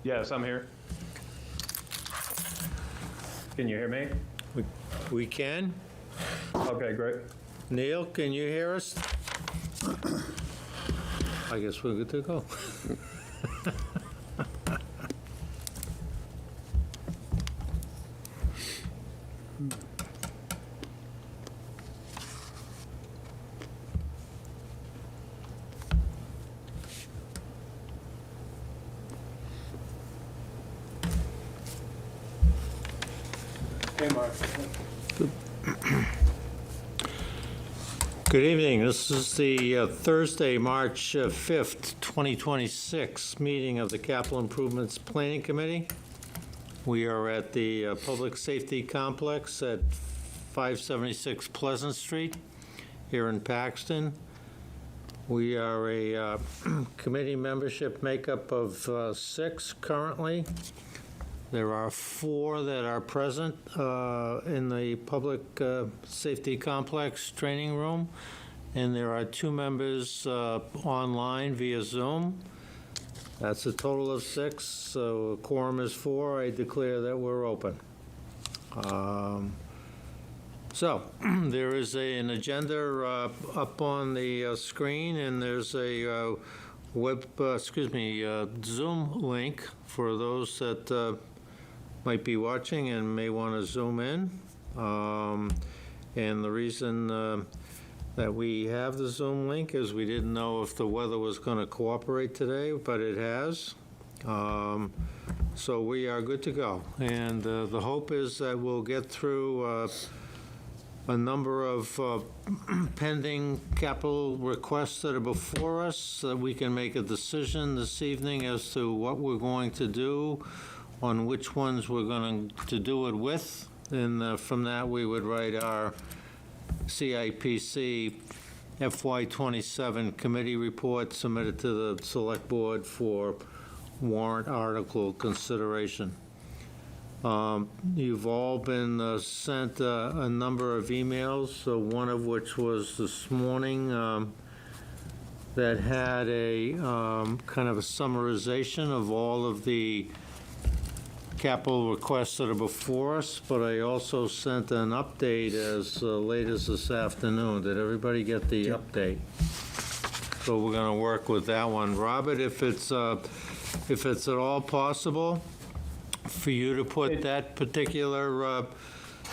Yes, I'm here. Can you hear me? We can. Okay, great. Neil, can you hear us? I guess we're good to go. Hey, Mark. Good evening. This is the Thursday, March 5th, 2026 meeting of the Capital Improvements Planning Committee. We are at the Public Safety Complex at 576 Pleasant Street here in Paxton. We are a committee membership makeup of 6 currently. There are 4 that are present in the Public Safety Complex training room, and there are 2 members online via Zoom. That's a total of 6, so a quorum is 4. I declare that we're open. So there is an agenda up on the screen, and there's a Zoom link for those that might be watching and may want to zoom in. And the reason that we have the Zoom link is we didn't know if the weather was going to cooperate today, but it has. So we are good to go. And the hope is that we'll get through a number of pending capital requests that are before us, so that we can make a decision this evening as to what we're going to do, on which ones we're going to do it with, and from that we would write our CIPC FY27 committee report submitted to the Select Board for warrant article consideration. You've all been sent a number of emails, one of which was this morning that had a kind of a summarization of all of the capital requests that are before us, but I also sent an update as late as this afternoon. Did everybody get the update? So we're going to work with that one. Robert, if it's at all possible for you to put that particular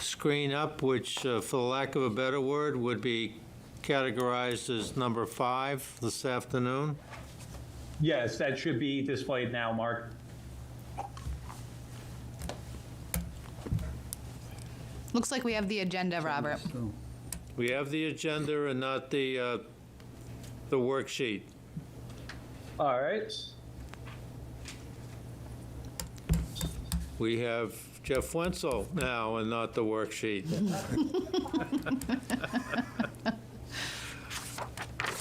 screen up, which, for the lack of a better word, would be categorized as number 5 this afternoon. Yes, that should be displayed now, Mark. Looks like we have the agenda, Robert. We have the agenda and not the worksheet. All right. We have Jeff Wenzel now and not the worksheet.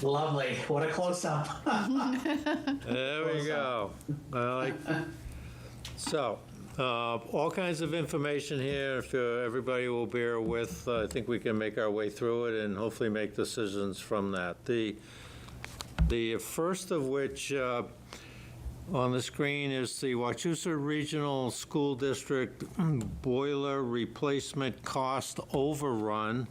Lovely. What a close-up. There we go. So, all kinds of information here. If everybody will bear with, I think we can make our way through it and hopefully make decisions from that. The first of which on the screen is the Wachusett Regional School District boiler replacement cost overrun.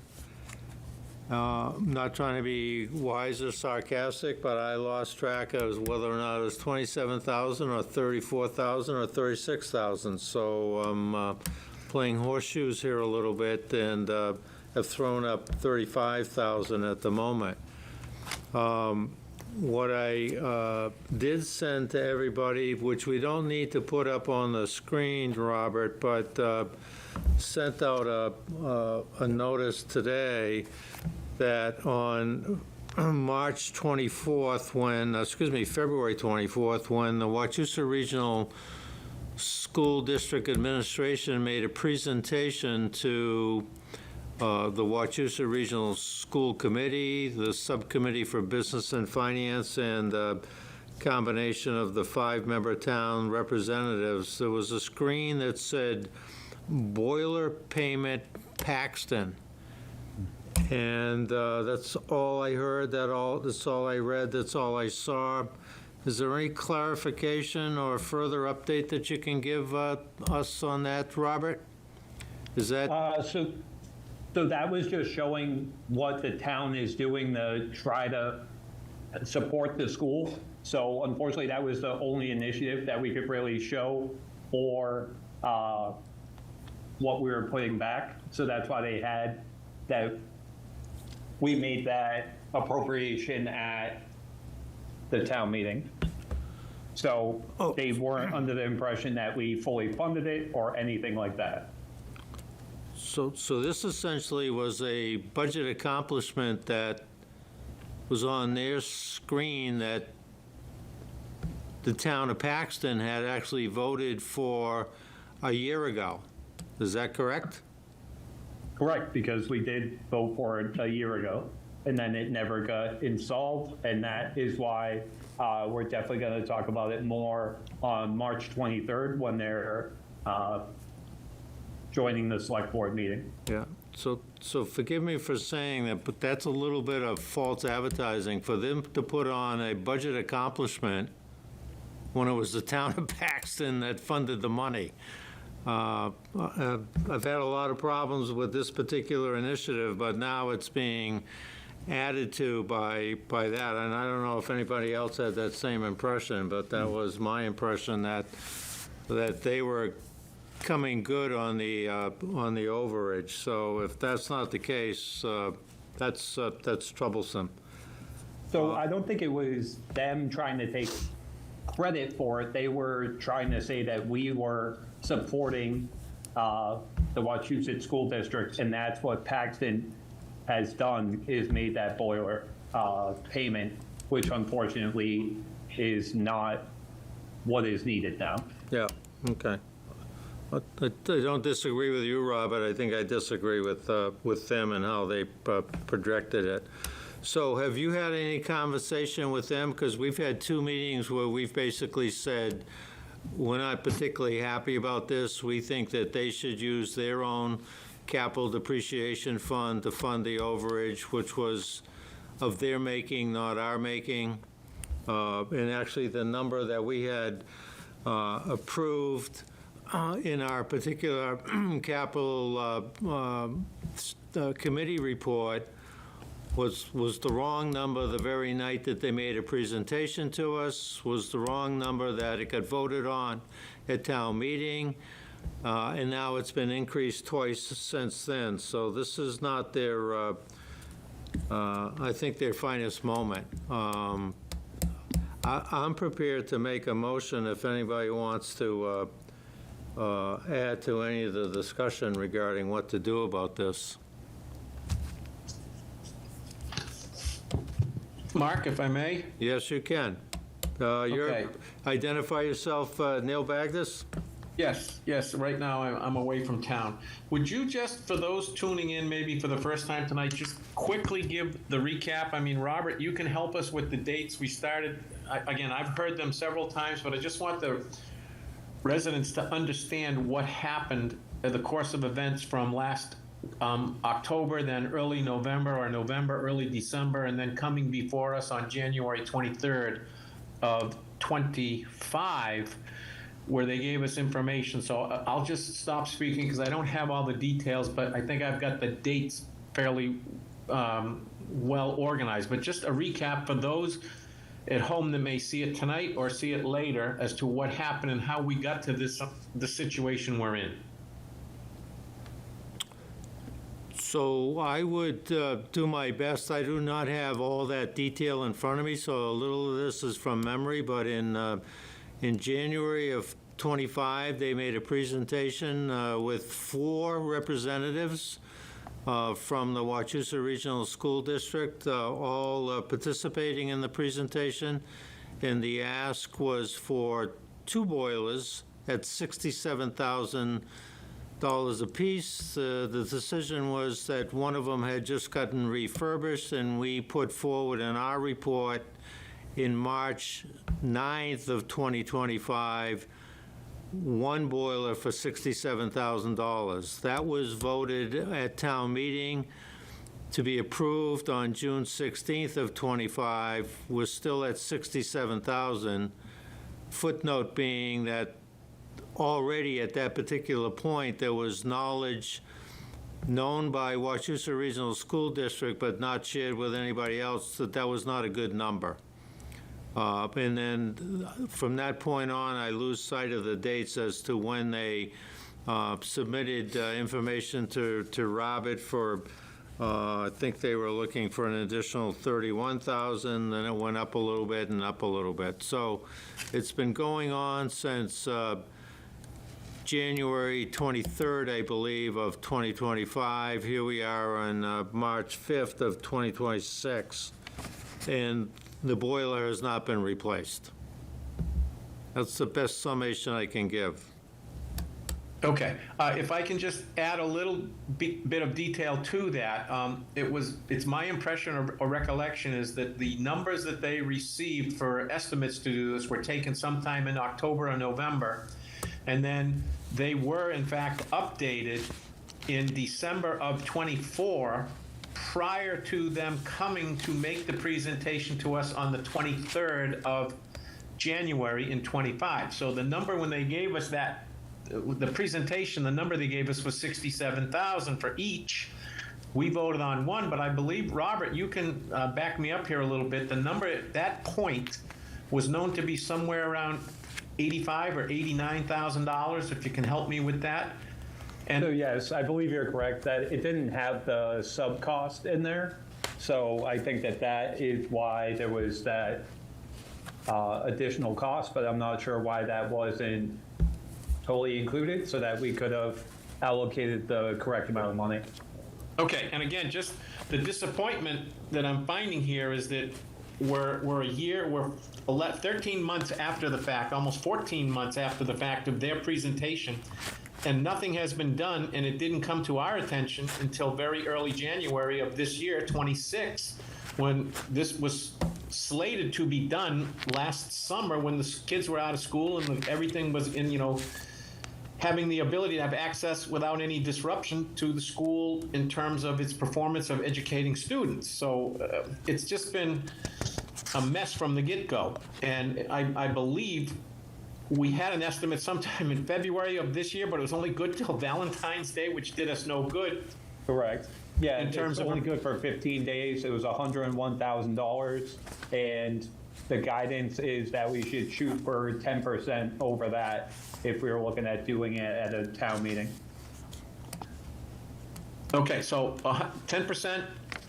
Not trying to be wise or sarcastic, but I lost track of whether or not it was 27,000 or 34,000 or 36,000. So I'm playing horseshoes here a little bit and have thrown up 35,000 at the moment. What I did send to everybody, which we don't need to put up on the screen, Robert, but sent out a notice today that on March 24th, February 24th, when the Wachusett Regional School District Administration made a presentation to the Wachusett Regional School Committee, the Subcommittee for Business and Finance, and a combination of the 5-member town representatives, there was a screen that said boiler payment Paxton. And that's all I heard, that's all I read, that's all I saw. Is there any clarification or further update that you can give us on that, Robert? Is that, So that was just showing what the town is doing to try to support the school. So unfortunately, that was the only initiative that we could really show for what we were putting back. So that's why they had that, we made that appropriation at the town meeting. So they weren't under the impression that we fully funded it or anything like that. so this essentially was a budget accomplishment that was on their screen that the town of Paxton had actually voted for a year ago. Is that correct? Correct, because we did vote for it a year ago, and then it never got installed, and that is why we're definitely going to talk about it more on March 23rd when they're joining the select board meeting. Yeah, so forgive me for saying that, but that's a little bit of false advertising for them to put on a budget accomplishment when it was the town of Paxton that funded the money. I've had a lot of problems with this particular initiative, but now it's being added to by that, and I don't know if anybody else had that same impression, but that was my impression that they were coming good on the overage. So if that's not the case, that's troublesome. So I don't think it was them trying to take credit for it. They were trying to say that we were supporting the Wachusett School District, and that's what Paxton has done, is made that boiler payment, which unfortunately is not what is needed now. Yeah, okay. I don't disagree with you, Robert. I think I disagree with them and how they projected it. So have you had any conversation with them? Because we've had 2 meetings where we've basically said, we're not particularly happy about this. We think that they should use their own capital depreciation fund to fund the overage, which was of their making, not our making. And actually, the number that we had approved in our particular capital committee report was the wrong number the very night that they made a presentation to us, was the wrong number that it got voted on at town meeting, and now it's been increased twice since then. So this is not their, I think, their finest moment. I'm prepared to make a motion if anybody wants to add to any of the discussion regarding what to do about this. Mark, if I may? Yes, you can. Okay. Identify yourself, Neil Bagdis? Yes, right now I'm away from town. Would you just, for those tuning in maybe for the first time tonight, just quickly give the recap? I mean, Robert, you can help us with the dates. We started, again, I've heard them several times, but I just want the residents to understand what happened in the course of events from last October, then early November, or November, early December, and then coming before us on January 23rd of 25, where they gave us information. So I'll just stop speaking because I don't have all the details, but I think I've got the dates fairly well organized. But just a recap for those at home that may see it tonight or see it later as to what happened and how we got to the situation we're in. So I would do my best. I do not have all that detail in front of me, so a little of this is from memory, but in January of 25, they made a presentation with 4 representatives from the Wachusett Regional School District, all participating in the presentation, and the ask was for 2 boilers at $67,000 apiece. The decision was that one of them had just gotten refurbished, and we put forward in our report in March 9th of 2025, 1 boiler for $67,000. That was voted at town meeting. to be approved on June 16th of '25 was still at 67,000. Footnote being that already at that particular point, there was knowledge known by Wachusett Regional School District, but not shared with anybody else, that that was not a good number. And then from that point on, I lose sight of the dates as to when they submitted information to Robert for, I think they were looking for an additional 31,000, then it went up a little bit and up a little bit. So it's been going on since January 23rd, I believe, of 2025. Here we are on March 5th of 2026, and the boiler has not been replaced. That's the best summation I can give. Okay, if I can just add a little bit of detail to that, it's my impression or recollection is that the numbers that they received for estimates to do this were taken sometime in October or November, and then they were in fact updated in December of '24 prior to them coming to make the presentation to us on the 23rd of January in '25. So the number when they gave us that, the presentation, the number they gave us was 67,000 for each. We voted on one, but I believe, Robert, you can back me up here a little bit. The number at that point was known to be somewhere around $85,000 or $89,000, if you can help me with that. And So yes, I believe you're correct that it didn't have the sub cost in there. So I think that that is why there was that additional cost, but I'm not sure why that wasn't totally included so that we could have allocated the correct amount of money. okay, and again, just the disappointment that I'm finding here is that we're 13 months after the fact, almost 14 months after the fact of their presentation, and nothing has been done, and it didn't come to our attention until very early January of this year, 26, when this was slated to be done last summer when the kids were out of school and everything was in, having the ability to have access without any disruption to the school in terms of its performance of educating students. So it's just been a mess from the get-go. And I believe we had an estimate sometime in February of this year, but it was only good till Valentine's Day, which did us no good. Correct. Yeah, In terms it's of- only good for 15 days. It was $101,000, and the guidance is that we should shoot for 10% over that if we were looking at doing it at a town meeting. Okay, so 10%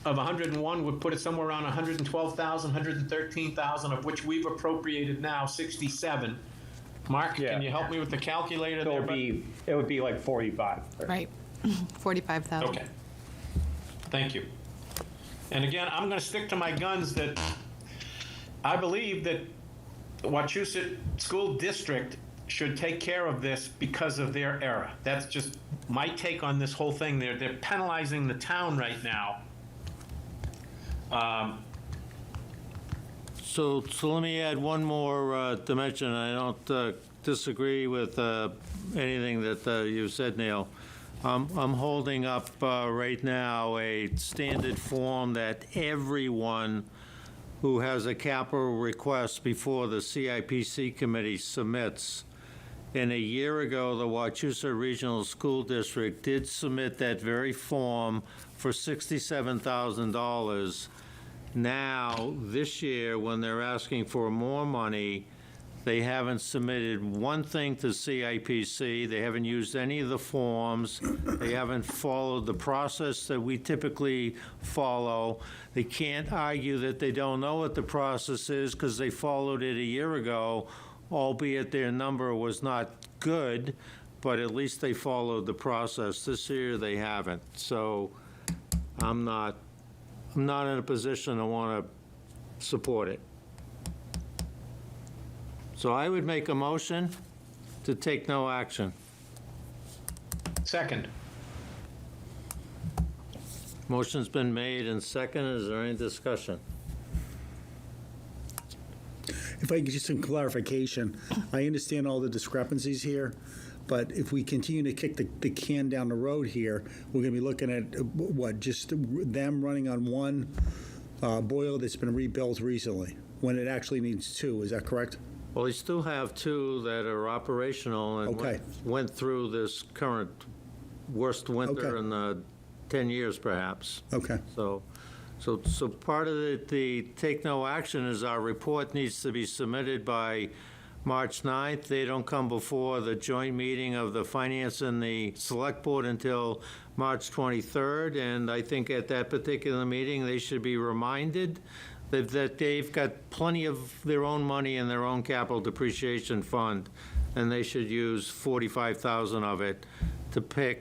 of 101 would put it somewhere around 112,000, 113,000, of which we've appropriated now 67. Mark, Yeah. can you help me with the calculator So there? it would be like 45. Right. 45,000. Okay. Thank you. And again, I'm going to stick to my guns that I believe that the Wachusett School District should take care of this because of their error. That's just my take on this whole thing. They're penalizing the town right now. So let me add one more dimension. I don't disagree with anything that you said, Neil. I'm holding up right now a standard form that everyone who has a capital request before the CIPC committee submits. And a year ago, the Wachusett Regional School District did submit that very form for $67,000. Now, this year, when they're asking for more money, they haven't submitted one thing to CIPC. They haven't used any of the forms. They haven't followed the process that we typically follow. They can't argue that they don't know what the process is because they followed it a year ago, albeit their number was not good, but at least they followed the process. This year, they haven't. So I'm not in a position to want to support it. So I would make a motion to take no action. Second. Motion's been made and seconded. Is there any discussion? If I could get some clarification, I understand all the discrepancies here, But if we continue to kick the can down the road here, we're going to be looking at, what, just them running on one boiler that's been rebuilt recently, when it actually needs two. Is that correct? Well, we still have two that are operational and Okay. went through this current worst winter Okay. in 10 years, perhaps. Okay. So part of the take no action is our report needs to be submitted by March 9th. They don't come before the joint meeting of the Finance and the Select Board until March 23rd, and I think at that particular meeting, they should be reminded that they've got plenty of their own money in their own capital depreciation fund, and they should use 45,000 of it to pay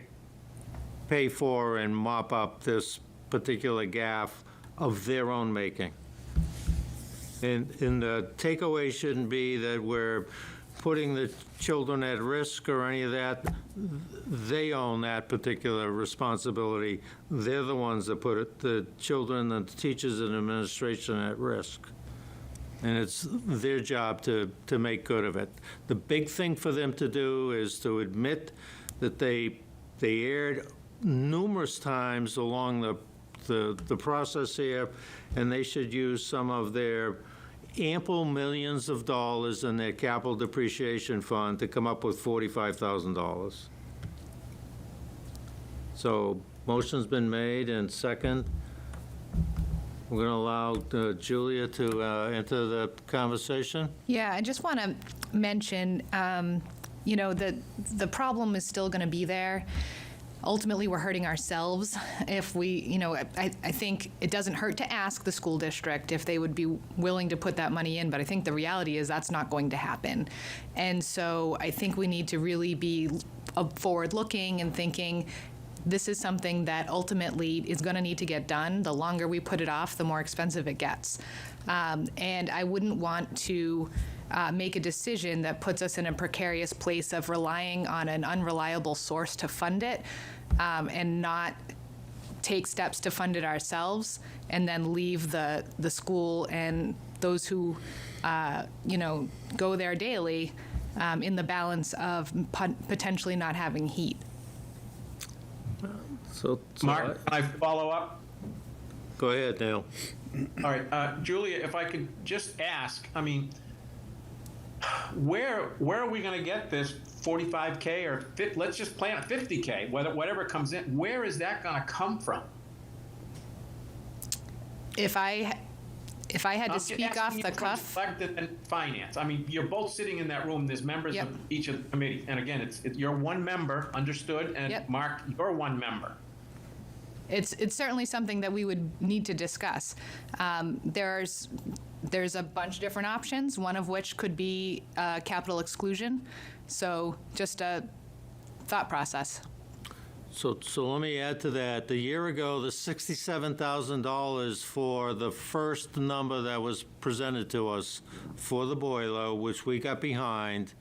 for and mop up this particular gaffe of their own making. And the takeaway shouldn't be that we're putting the children at risk or any of that. They own that particular responsibility. They're the ones that put the children and the teachers and administration at risk. And it's their job to make good of it. The big thing for them to do is to admit that they erred numerous times along the process here, and they should use some of their ample millions of dollars in their capital depreciation fund to come up with $45,000. So motion's been made and second. We're going to allow Julia to enter the conversation. Yeah, I just want to mention, that the problem is still going to be there. Ultimately, we're hurting ourselves if we, I think it doesn't hurt to ask the school district if they would be willing to put that money in, but I think the reality is that's not going to happen. And so I think we need to really be forward-looking and thinking, this is something that ultimately is going to need to get done. The longer we put it off, the more expensive it gets. And I wouldn't want to make a decision that puts us in a precarious place of relying on an unreliable source to fund it and not take steps to fund it ourselves and then leave the school and those who, go there daily in the balance of potentially not having heat. So Mark, can I follow up? go ahead, Neil. All right, Julia, if I could just ask, I mean, where are we going to get this 45K or let's just plan 50K, whatever comes in? Where is that going to come from? If I had to speak off the cuff, Elected and finance. I mean, you're both sitting in that room. There's members Yep. of each of the committee, and again, you're one member, understood, and Yep. Mark, you're one member. it's certainly something that we would need to discuss. There's a bunch of different options, one of which could be capital exclusion. So just a thought process. So let me add to that. A year ago, the $67,000 for the first number that was presented to us for the boiler, which we got behind,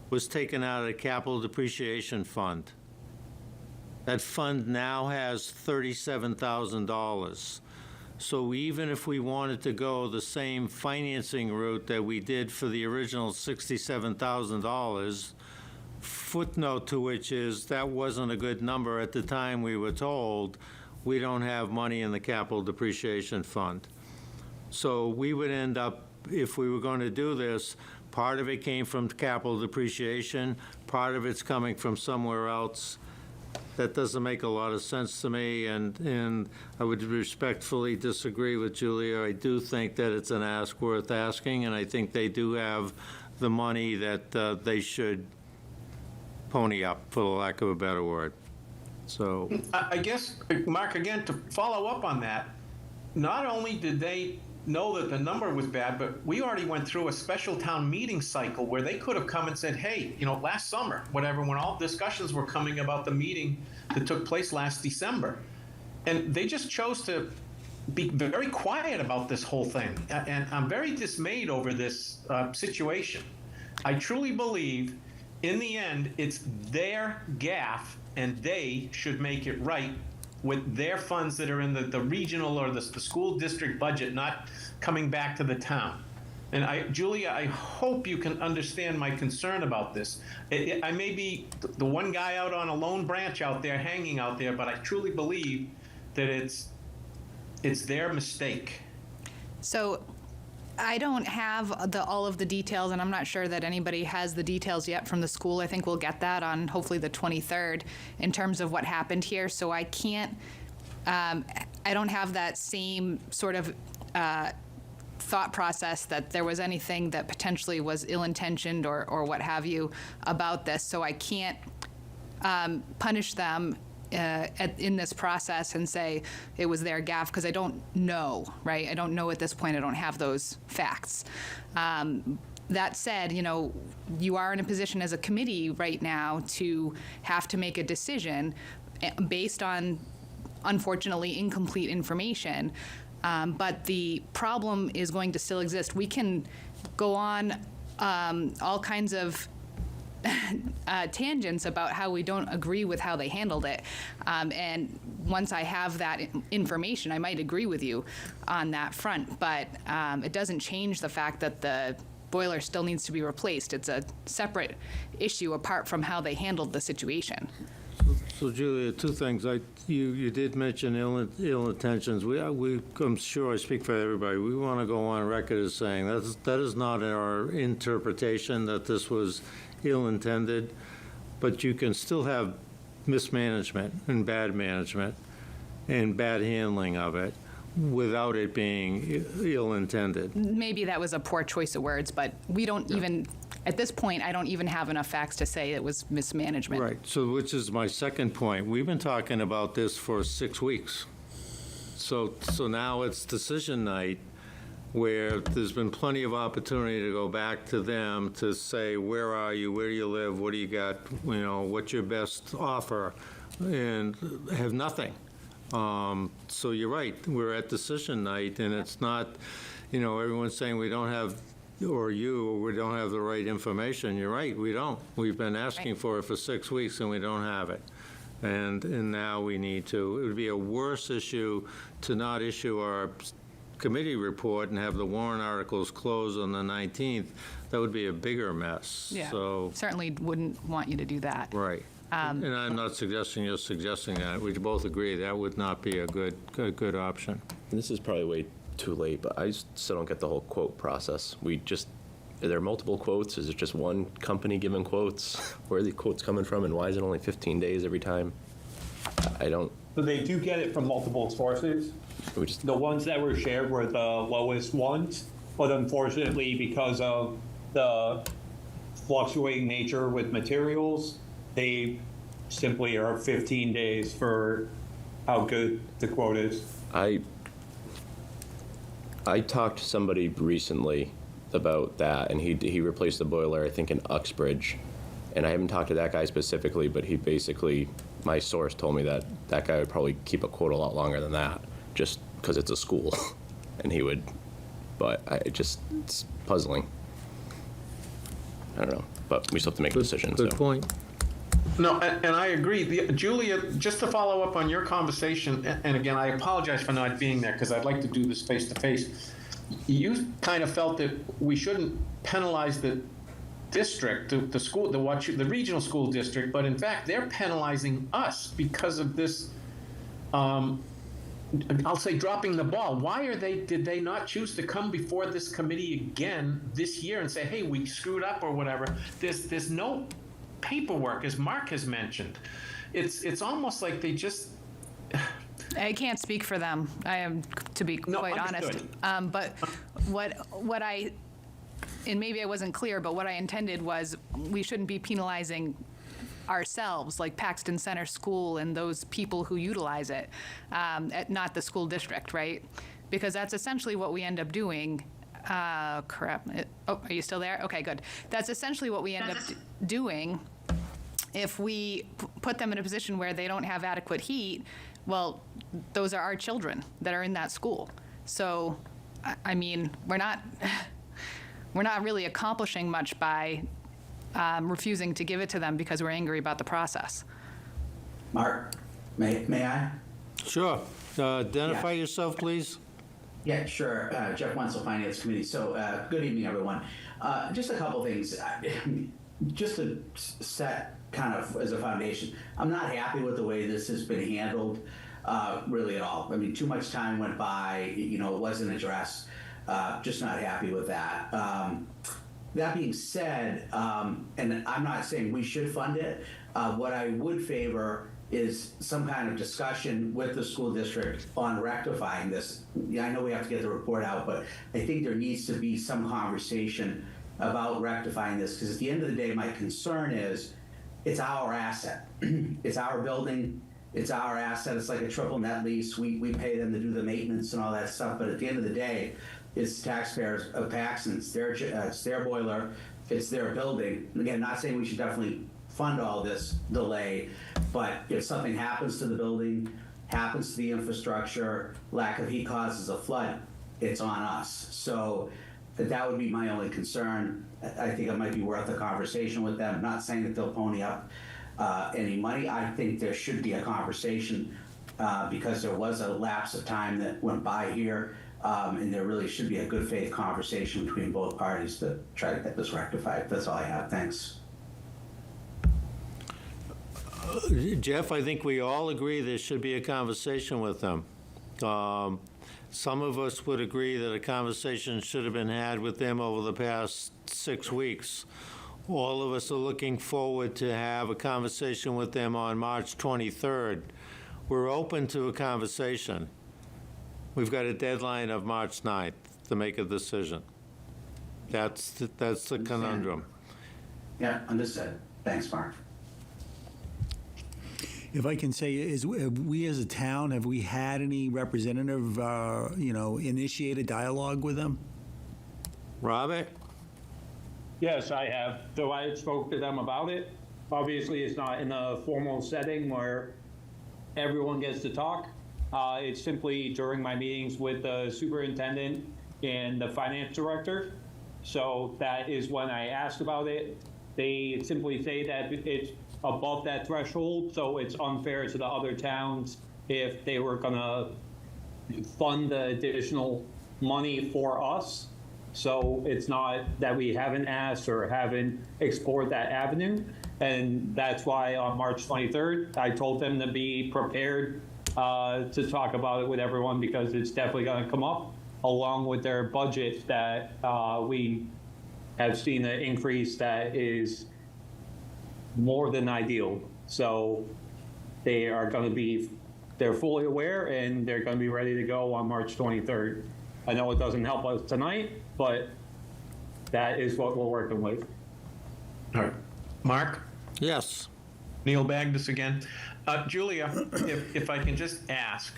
was taken out of the capital depreciation fund. That fund now has $37,000. So even if we wanted to go the same financing route that we did for the original $67,000, footnote to which is that wasn't a good number at the time we were told, we don't have money in the capital depreciation fund. So we would end up, if we were going to do this, part of it came from capital depreciation, part of it's coming from somewhere else. That doesn't make a lot of sense to me, and I would respectfully disagree with Julia. I do think that it's an ask worth asking, and I think they do have the money that they should pony up, for the lack of a better word. So, I guess, Mark, again, to follow up on that, not only did they know that the number was bad, but we already went through a special town meeting cycle where they could have come and said, hey, last summer, whatever, when all discussions were coming about the meeting that took place last December. And they just chose to be very quiet about this whole thing. And I'm very dismayed over this situation. I truly believe, in the end, it's their gaffe, and they should make it right with their funds that are in the regional or the school district budget, not coming back to the town. And Julia, I hope you can understand my concern about this. I may be the one guy out on a lone branch out there, hanging out there, but I truly believe that it's their mistake. So I don't have all of the details, and I'm not sure that anybody has the details yet from the school. I think we'll get that on hopefully the 23rd in terms of what happened here. So I can't, I don't have that same sort of thought process that there was anything that potentially was ill-intentioned or what have you about this. So I can't punish them in this process and say it was their gaffe, because I don't know, right? I don't know at this point. I don't have those facts. That said, you are in a position as a committee right now to have to make a decision based on, unfortunately, incomplete information. But the problem is going to still exist. We can go on all kinds of tangents about how we don't agree with how they handled it. And once I have that information, I might agree with you on that front. But it doesn't change the fact that the boiler still needs to be replaced. It's a separate issue apart from how they handled the situation. So Julia, two things. You did mention ill intentions. I'm sure I speak for everybody. We want to go on record as saying that is not our interpretation that this was ill-intended, but you can still have mismanagement and bad management and bad handling of it without it being ill-intended. Maybe that was a poor choice of words, but we don't even, at this point, I don't even have enough facts to say it was mismanagement. Right, so which is my second point. We've been talking about this for 6 weeks. So now it's decision night, where there's been plenty of opportunity to go back to them to say, where are you, where do you live, what do you got, what's your best offer, and have nothing. So you're right, we're at decision night, and it's not, everyone's saying we don't have, we don't have the right information. You're right, we don't. We've been asking for it for 6 weeks, and we don't have it. And now we need to. It would be a worse issue to not issue our committee report and have the warrant articles closed on the 19th. That would be a bigger mess. Yeah, So, certainly wouldn't want you to do that. right. And I'm not suggesting you're suggesting that. We both agree that would not be a good option. This is probably way too late, but I still don't get the whole quote process. Are there multiple quotes? Is it just one company giving quotes? Where are the quotes coming from, and why is it only 15 days every time? I don't. So they do get it from multiple sources. The ones that were shared were the lowest ones, but unfortunately, because of the fluctuating nature with materials, they simply are 15 days for how good the quote is. I talked to somebody recently about that, and he replaced the boiler, I think, in Uxbridge. And I haven't talked to that guy specifically, but he basically, my source told me that that guy would probably keep a quote a lot longer than that, just because it's a school. And he would, but it's puzzling. I don't know, but we still have to make a decision. Good so. point. No, and I agree. Julia, just to follow up on your conversation, and again, I apologize for not being there because I'd like to do this face to face. You kind of felt that we shouldn't penalize the district, the school, the regional school district, but in fact, they're penalizing us because of this. I'll say dropping the ball. Did they not choose to come before this committee again this year and say, hey, we screwed up or whatever? There's no paperwork, as Mark has mentioned. It's almost like they just. I can't speak for them. I am, to be quite honest. But what I, and maybe I wasn't clear, but what I intended was we shouldn't be penalizing ourselves, like Paxton Center School and those people who utilize it, not the school district, right? Because that's essentially what we end up doing. Crap. Are you still there? Okay, good. That's essentially what we end up doing if we put them in a position where they don't have adequate heat. Well, those are our children that are in that school. So, I mean, we're not really accomplishing much by refusing to give it to them because we're angry about the process. Mark, may I? Sure. Identify yourself, please. Yeah, sure. Jeff Wenzel, Finance Committee. So, good evening, everyone. Just a couple things. Just to set kind of as a foundation, I'm not happy with the way this has been handled, really at all. I mean, too much time went by, you know, it wasn't addressed. Just not happy with that. That being said, and I'm not saying we should fund it, what I would favor is some kind of discussion with the school district on rectifying this. Yeah, I know we have to get the report out, but I think there needs to be some conversation about rectifying this, because at the end of the day, my concern is it's our asset. It's our building, it's our asset. It's like a triple net lease. We pay them to do the maintenance and all that stuff, but at the end of the day, it's taxpayers of Paxton. It's their boiler, it's their building. Again, not saying we should definitely fund all this delay, but if something happens to the building, happens to the infrastructure, lack of heat causes a flood, it's on us. So that would be my only concern. I think it might be worth a conversation with them. I'm not saying that they'll pony up any money. I think there should be a conversation because there was a lapse of time that went by here, and there really should be a good faith conversation between both parties to try to get this rectified. That's all I have. Thanks. Jeff, I think we all agree there should be a conversation with them. Some of us would agree that a conversation should have been had with them over the past 6 weeks. All of us are looking forward to have a conversation with them on March 23rd. We're open to a conversation. We've got a deadline of March 9th to make a decision. That's the conundrum. Yeah, understood. Thanks, Mark. If I can say, have we as a town, have we had any representative, initiated dialogue with them? Robert? Yes, I have. So I spoke to them about it. Obviously, it's not in a formal setting where everyone gets to talk. It's simply during my meetings with the superintendent and the finance director. So that is when I asked about it. They simply say that it's above that threshold, so it's unfair to the other towns if they were gonna fund the additional money for us. So it's not that we haven't asked or haven't explored that avenue. And that's why on March 23rd, I told them to be prepared to talk about it with everyone, because it's definitely gonna come up along with their budget that we have seen an increase that is more than ideal. So they are going to be, they're fully aware, and they're going to be ready to go on March 23rd. I know it doesn't help us tonight, but that is what we're working with. All right. Mark? Yes. Neil Bagdis again. Julia, if I can just ask,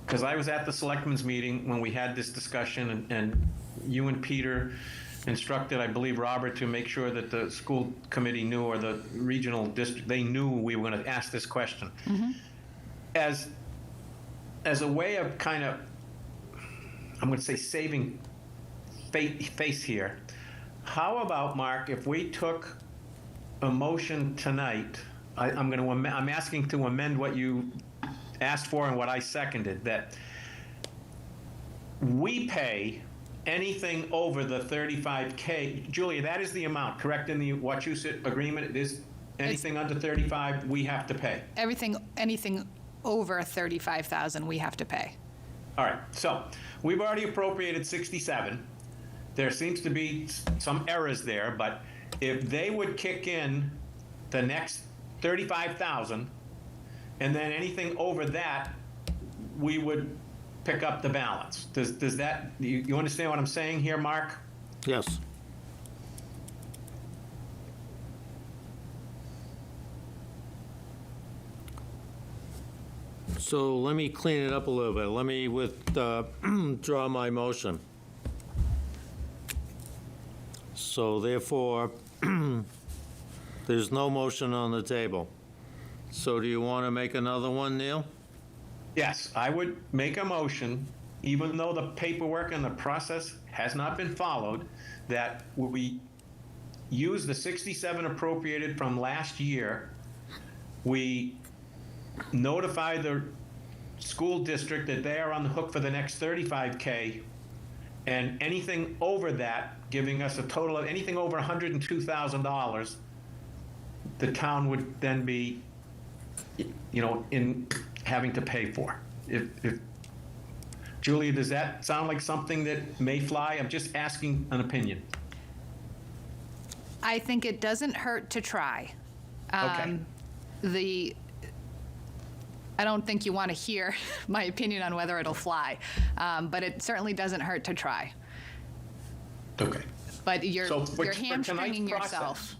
because I was at the selectmen's meeting when we had this discussion, and you and Peter instructed, I believe, Robert, to make sure that the school committee knew, or the regional district, they knew we were going to ask this question. Mm-hmm. As a way of kind of, I'm going to say, saving face here, how about, Mark, if we took a motion tonight, I'm asking to amend what you asked for and what I seconded, that we pay anything over the 35K. Julia, that is the amount, correct, in the Wachusett agreement? It is anything under 35 we have to pay. Anything over 35,000 we have to pay. All right, so we've already appropriated 67. There seems to be some errors there, but if they would kick in the next 35,000, and then anything over that, we would pick up the balance. Does that, you understand what I'm saying here, Mark? Yes. So let me clean it up a little bit. Let me withdraw my motion. So therefore, there's no motion on the table. So do you want to make another one, Neil? Yes, I would make a motion, even though the paperwork and the process has not been followed, that we use the 67 appropriated from last year. We notify the school district that they are on the hook for the next 35K, and anything over that, giving us a total of anything over $102,000, the town would then be, in having to pay for. If Julia, does that sound like something that may fly? I'm just asking an opinion. I think it doesn't hurt to try. Okay. I don't think you want to hear my opinion on whether it'll fly, but it certainly doesn't hurt to try. Okay. But you're For hamstringing tonight's yourself. process-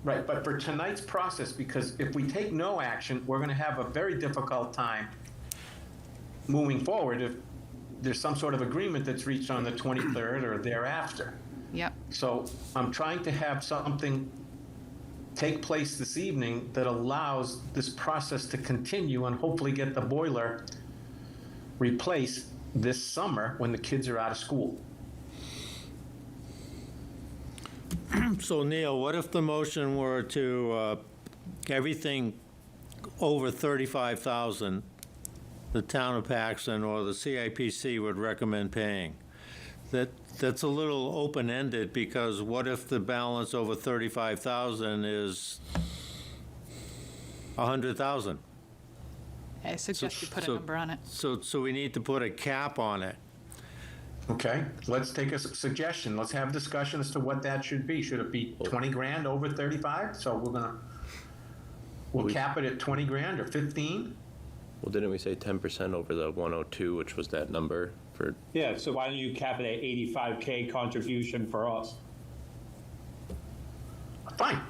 Right, but for tonight's process, because if we take no action, we're going to have a very difficult time moving forward if there's some sort of agreement that's reached on the 23rd or thereafter. Yep. So I'm trying to have something take place this evening that allows this process to continue and hopefully get the boiler replaced this summer when the kids are out of school. So Neil, what if the motion were to, everything over 35,000, the town of Paxton or the CIPC would recommend paying? That's a little open-ended, because what if the balance over 35,000 is 100,000? I suggest you put a So- number on it. So we need to put a cap on it. Okay, let's take a suggestion. Let's have discussion as to what that should be. Should it be 20 grand over 35? So we'll cap it at 20 grand or 15? Well, didn't we say 10% over the 102, which was that number for? Yeah, so why don't you cap it at 85K contribution for us? Fine.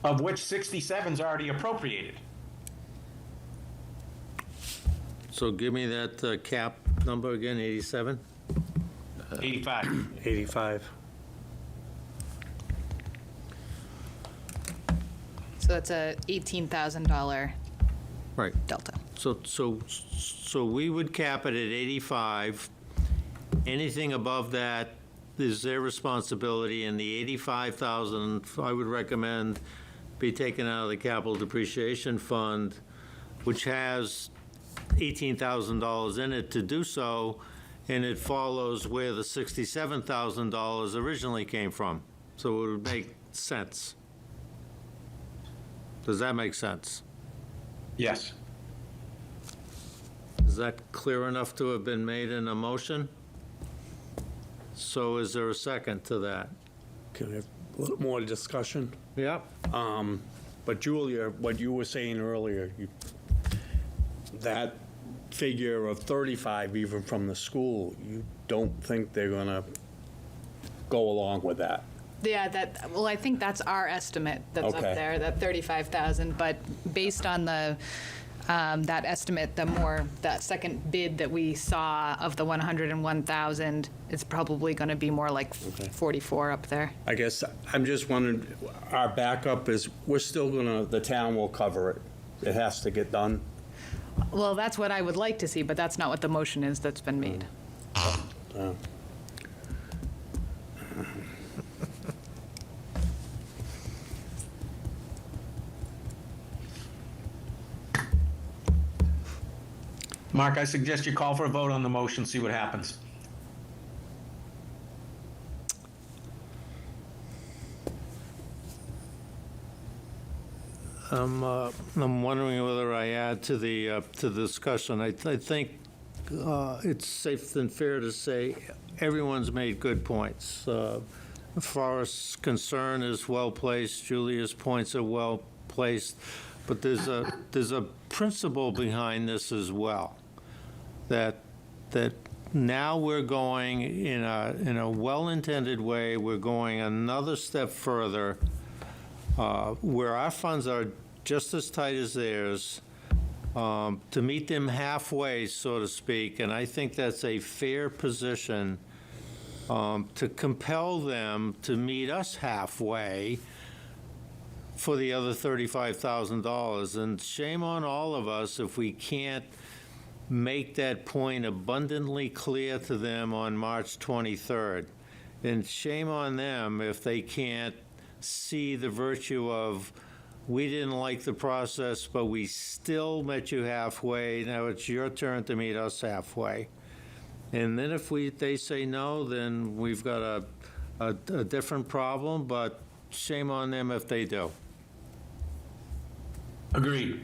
Of which 67's already appropriated. So give me that cap number again, 87? 85. 85. So that's a $18,000 Right. delta. So we would cap it at 85. Anything above that is their responsibility, and the 85,000, I would recommend, be taken out of the capital depreciation fund, which has $18,000 in it to do so, and it follows where the $67,000 originally came from. So it would make sense. Does that make sense? Yes. Is that clear enough to have been made in a motion? So is there a second to that? Can we have a little more discussion? Yeah. But Julia, what you were saying earlier, that figure of 35, even from the school, you don't think they're going to go along with that? Yeah, well, I think that's our estimate that's up Okay. there, that 35,000, but based on that estimate, that second bid that we saw of the 101,000, it's probably going to be more like 44 up there. I guess I'm just wondering, our backup is, the town will cover it. It has to get done. Well, that's what I would like to see, but that's not what the motion is that's been made. Mark, I suggest you call for a vote on the motion, see what happens. I'm wondering whether I add to the discussion. I think it's safe and fair to say everyone's made good points. Forrest's concern is well-placed, Julia's points are well-placed, but there's a principle behind this as well, that now we're going in a well-intended way, we're going another step further, where our funds are just as tight as theirs, to meet them halfway, so to speak, and I think that's a fair position, to compel them to meet us halfway for the other $35,000. And shame on all of us if we can't make that point abundantly clear to them on March 23rd. And shame on them if they can't see the virtue of we didn't like the process, but we still met you halfway. Now it's your turn to meet us halfway. And then if they say no, then we've got a different problem, but shame on them if they do. Agreed.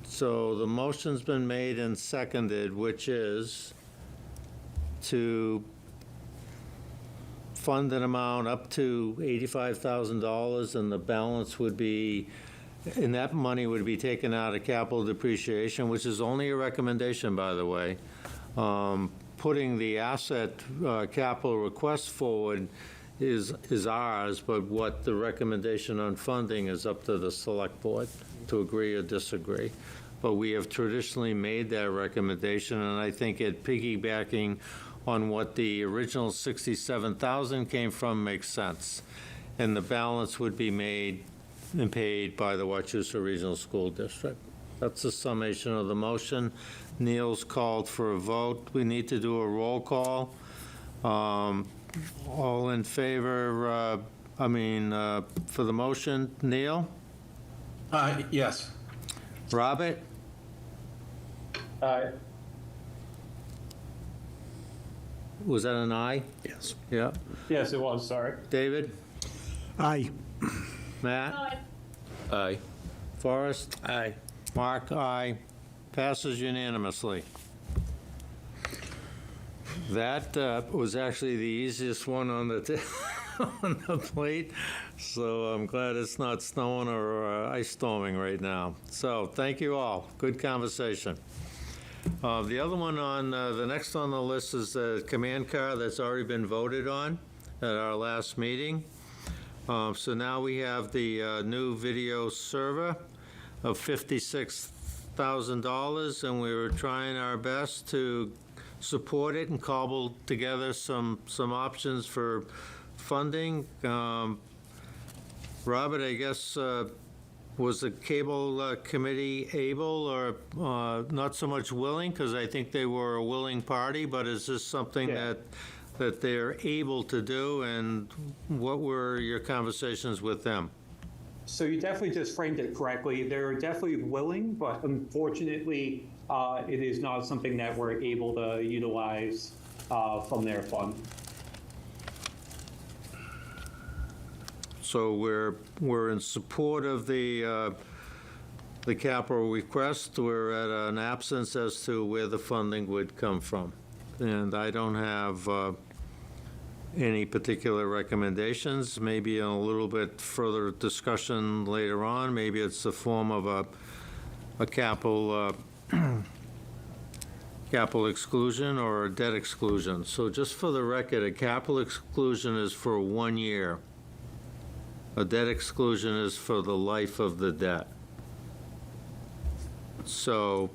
So the motion's been made and seconded, which is to fund an amount up to $85,000, and the balance would be, and that money would be taken out of capital depreciation, which is only a recommendation, by the way. Putting the asset capital request forward is ours, but what the recommendation on funding is up to the select board to agree or disagree. But we have traditionally made that recommendation, and I think it piggybacking on what the original 67,000 came from makes sense. And the balance would be made and paid by the Wachusett Regional School District. That's the summation of the motion. Neil's called for a vote. We need to do a roll call. All in favor, for the motion, Neil? Yes. Robert? Was that an aye? Yes. Yeah. Yes, it was, sorry. David? Aye. Matt? Aye. Forrest? Aye. Mark, aye. Passes unanimously. That was actually the easiest one on the on the plate, so I'm glad it's not snowing or ice storming right now. So thank you all. Good conversation. The other one on the next on the list is the command car that's already been voted on at our last meeting. So now we have the new video server of $56,000, and we were trying our best to support it and cobble together some options for funding. Robert, I guess, was the cable committee able or not so much willing? Because I think they were a willing party, but is this something Yeah. that they're able to do, and what were your conversations with them? So you definitely just framed it correctly. They're definitely willing, but unfortunately, it is not something that we're able to utilize from their fund. So we're in support of the capital request. We're at an absence as to where the funding would come from. And I don't have any particular recommendations, maybe a little bit further discussion later on. Maybe it's the form of a capital capital exclusion or a debt exclusion. So just for the record, a capital exclusion is for 1 year. A debt exclusion is for the life of the debt. So,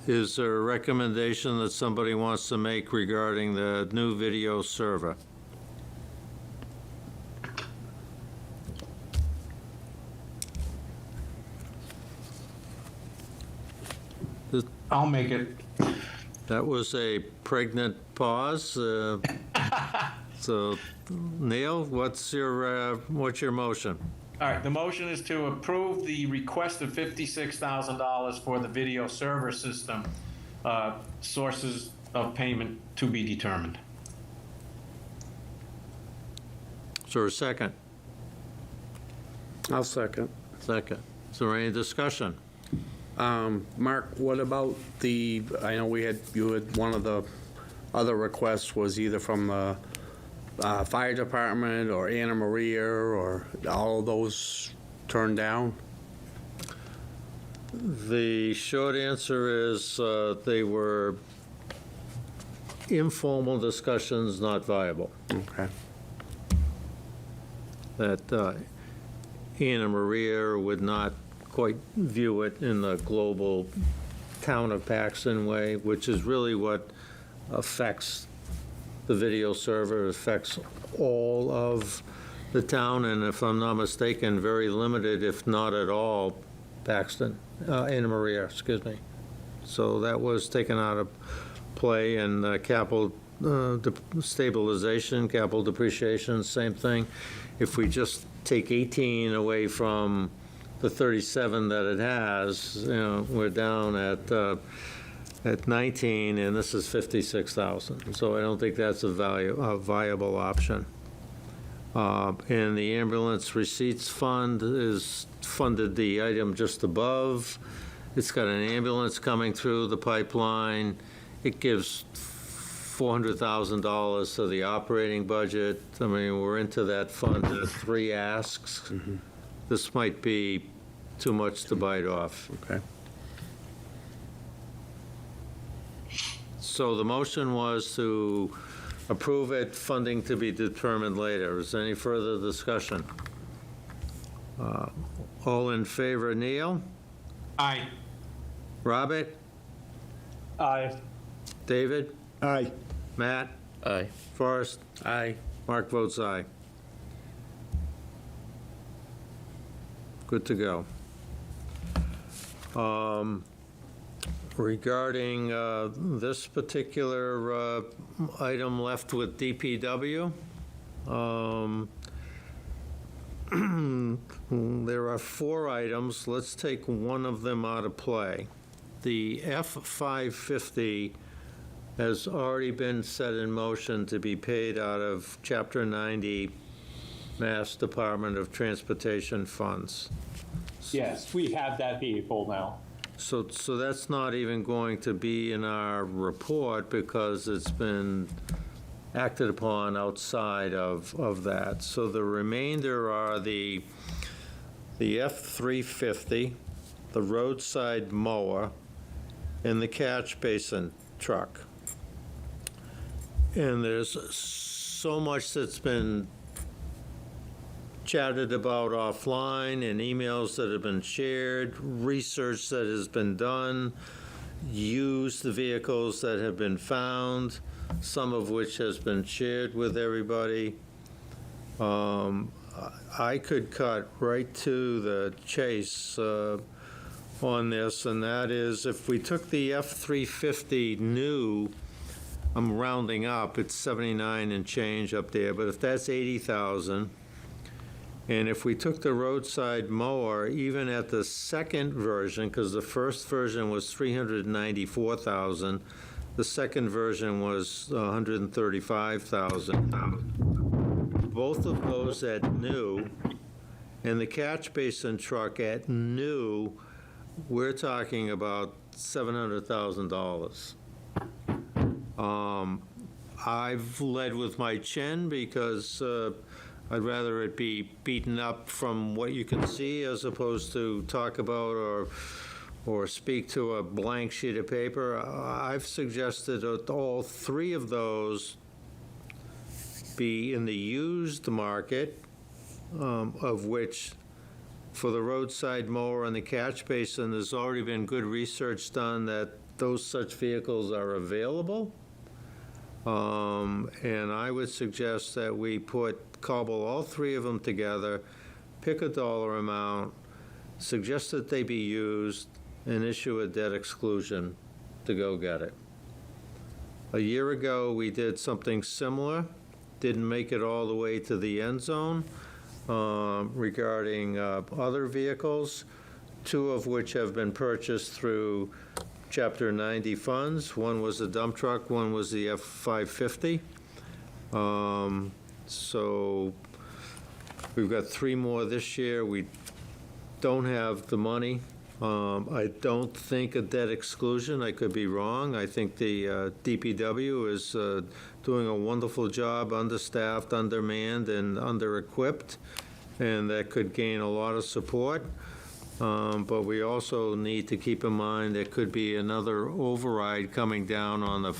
is there a recommendation that somebody wants to make regarding the new video server? I'll make it. That was a pregnant pause. So, Neil, what's your motion? All right, the motion is to approve the request of $56,000 for the video server system, sources of payment to be determined. Is there a second? I'll second. Second. Is there any discussion? Mark, what about I know you had one of the other requests was either from the fire department or Anna Maria, or all of those turned down? The short answer is they were informal discussions, not viable. Okay. That Anna Maria would not quite view it in the global town of Paxton way, which is really what affects the video server, affects all of the town, and if I'm not mistaken, very limited, if not at all, Paxton, Anna Maria, excuse me. So that was taken out of play, and capital stabilization, capital depreciation, same thing. If we just take 18 away from the 37 that it has, we're down at 19, and this is 56,000. So I don't think that's a viable option. And the ambulance receipts fund is funded the item just above. It's got an ambulance coming through the pipeline. It gives $400,000 to the operating budget. I mean, we're into that fund at 3 asks. This might be too much to bite off. Okay. So the motion was to approve it, funding to be determined later. Is there any further discussion? All in favor, Neil? Aye. Robert? Aye. David? Aye. Matt? Aye. Forrest? Aye. Mark votes aye. Good to go. Regarding this particular item left with DPW, there are 4 items. Let's take one of them out of play. The F-550 has already been set in motion to be paid out of Chapter 90 Mass Department of Transportation funds. Yes, we have that vehicle now. So that's not even going to be in our report because it's been acted upon outside of that. So the remainder are the F-350, the roadside mower, and the catch basin truck. And there's so much that's been chatted about offline and emails that have been shared, research that has been done, used vehicles that have been found, some of which has been shared with everybody. I could cut right to the chase on this, and that is if we took the F-350 new, I'm rounding up, it's 79 and change up there, but if that's 80,000, and if we took the roadside mower, even at the second version, because the first version was 394,000, the second version was 135,000. Both of those at new, and the catch basin truck at new, we're talking about $700,000. I've led with my chin because I'd rather it be beaten up from what you can see as opposed to talk about or speak to a blank sheet of paper. I've suggested that all 3 of those be in the used market, of which for the roadside mower and the catch basin, there's already been good research done that those such vehicles are available. And I would suggest that we cobble all 3 of them together, pick a dollar amount, suggest that they be used, and issue a debt exclusion to go get it. A year ago, we did something similar, didn't make it all the way to the end zone regarding other vehicles, 2 of which have been purchased through Chapter 90 funds. One was a dump truck, one was the F-550. So we've got 3 more this year. We don't have the money. I don't think a debt exclusion. I could be wrong. I think the DPW is doing a wonderful job, understaffed, undermanned, and under-equipped, and that could gain a lot of support. But we also need to keep in mind there could be another override coming down on the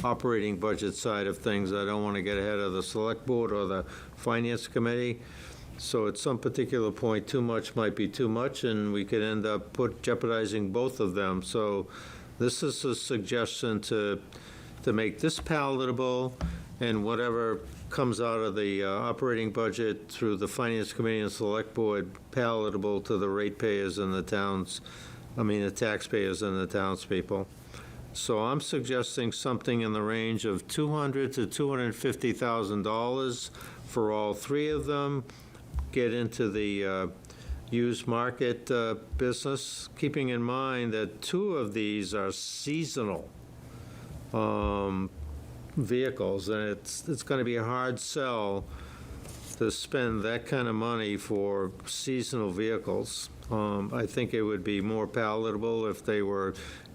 operating budget side of things. I don't want to get ahead of the Select Board or the Finance Committee. So at some particular point, too much might be too much, and we could end up jeopardizing both of them. So this is a suggestion to make this palatable, and whatever comes out of the operating budget through the Finance Committee and Select Board palatable to the ratepayers and the towns, the taxpayers and the townspeople. So I'm suggesting something in the range of $200,000 to $250,000 for all three of them. Get into the used market business, keeping in mind that two of these are seasonal vehicles, and it's going to be a hard sell to spend that kind of money for seasonal vehicles. I think it would be more palatable if they were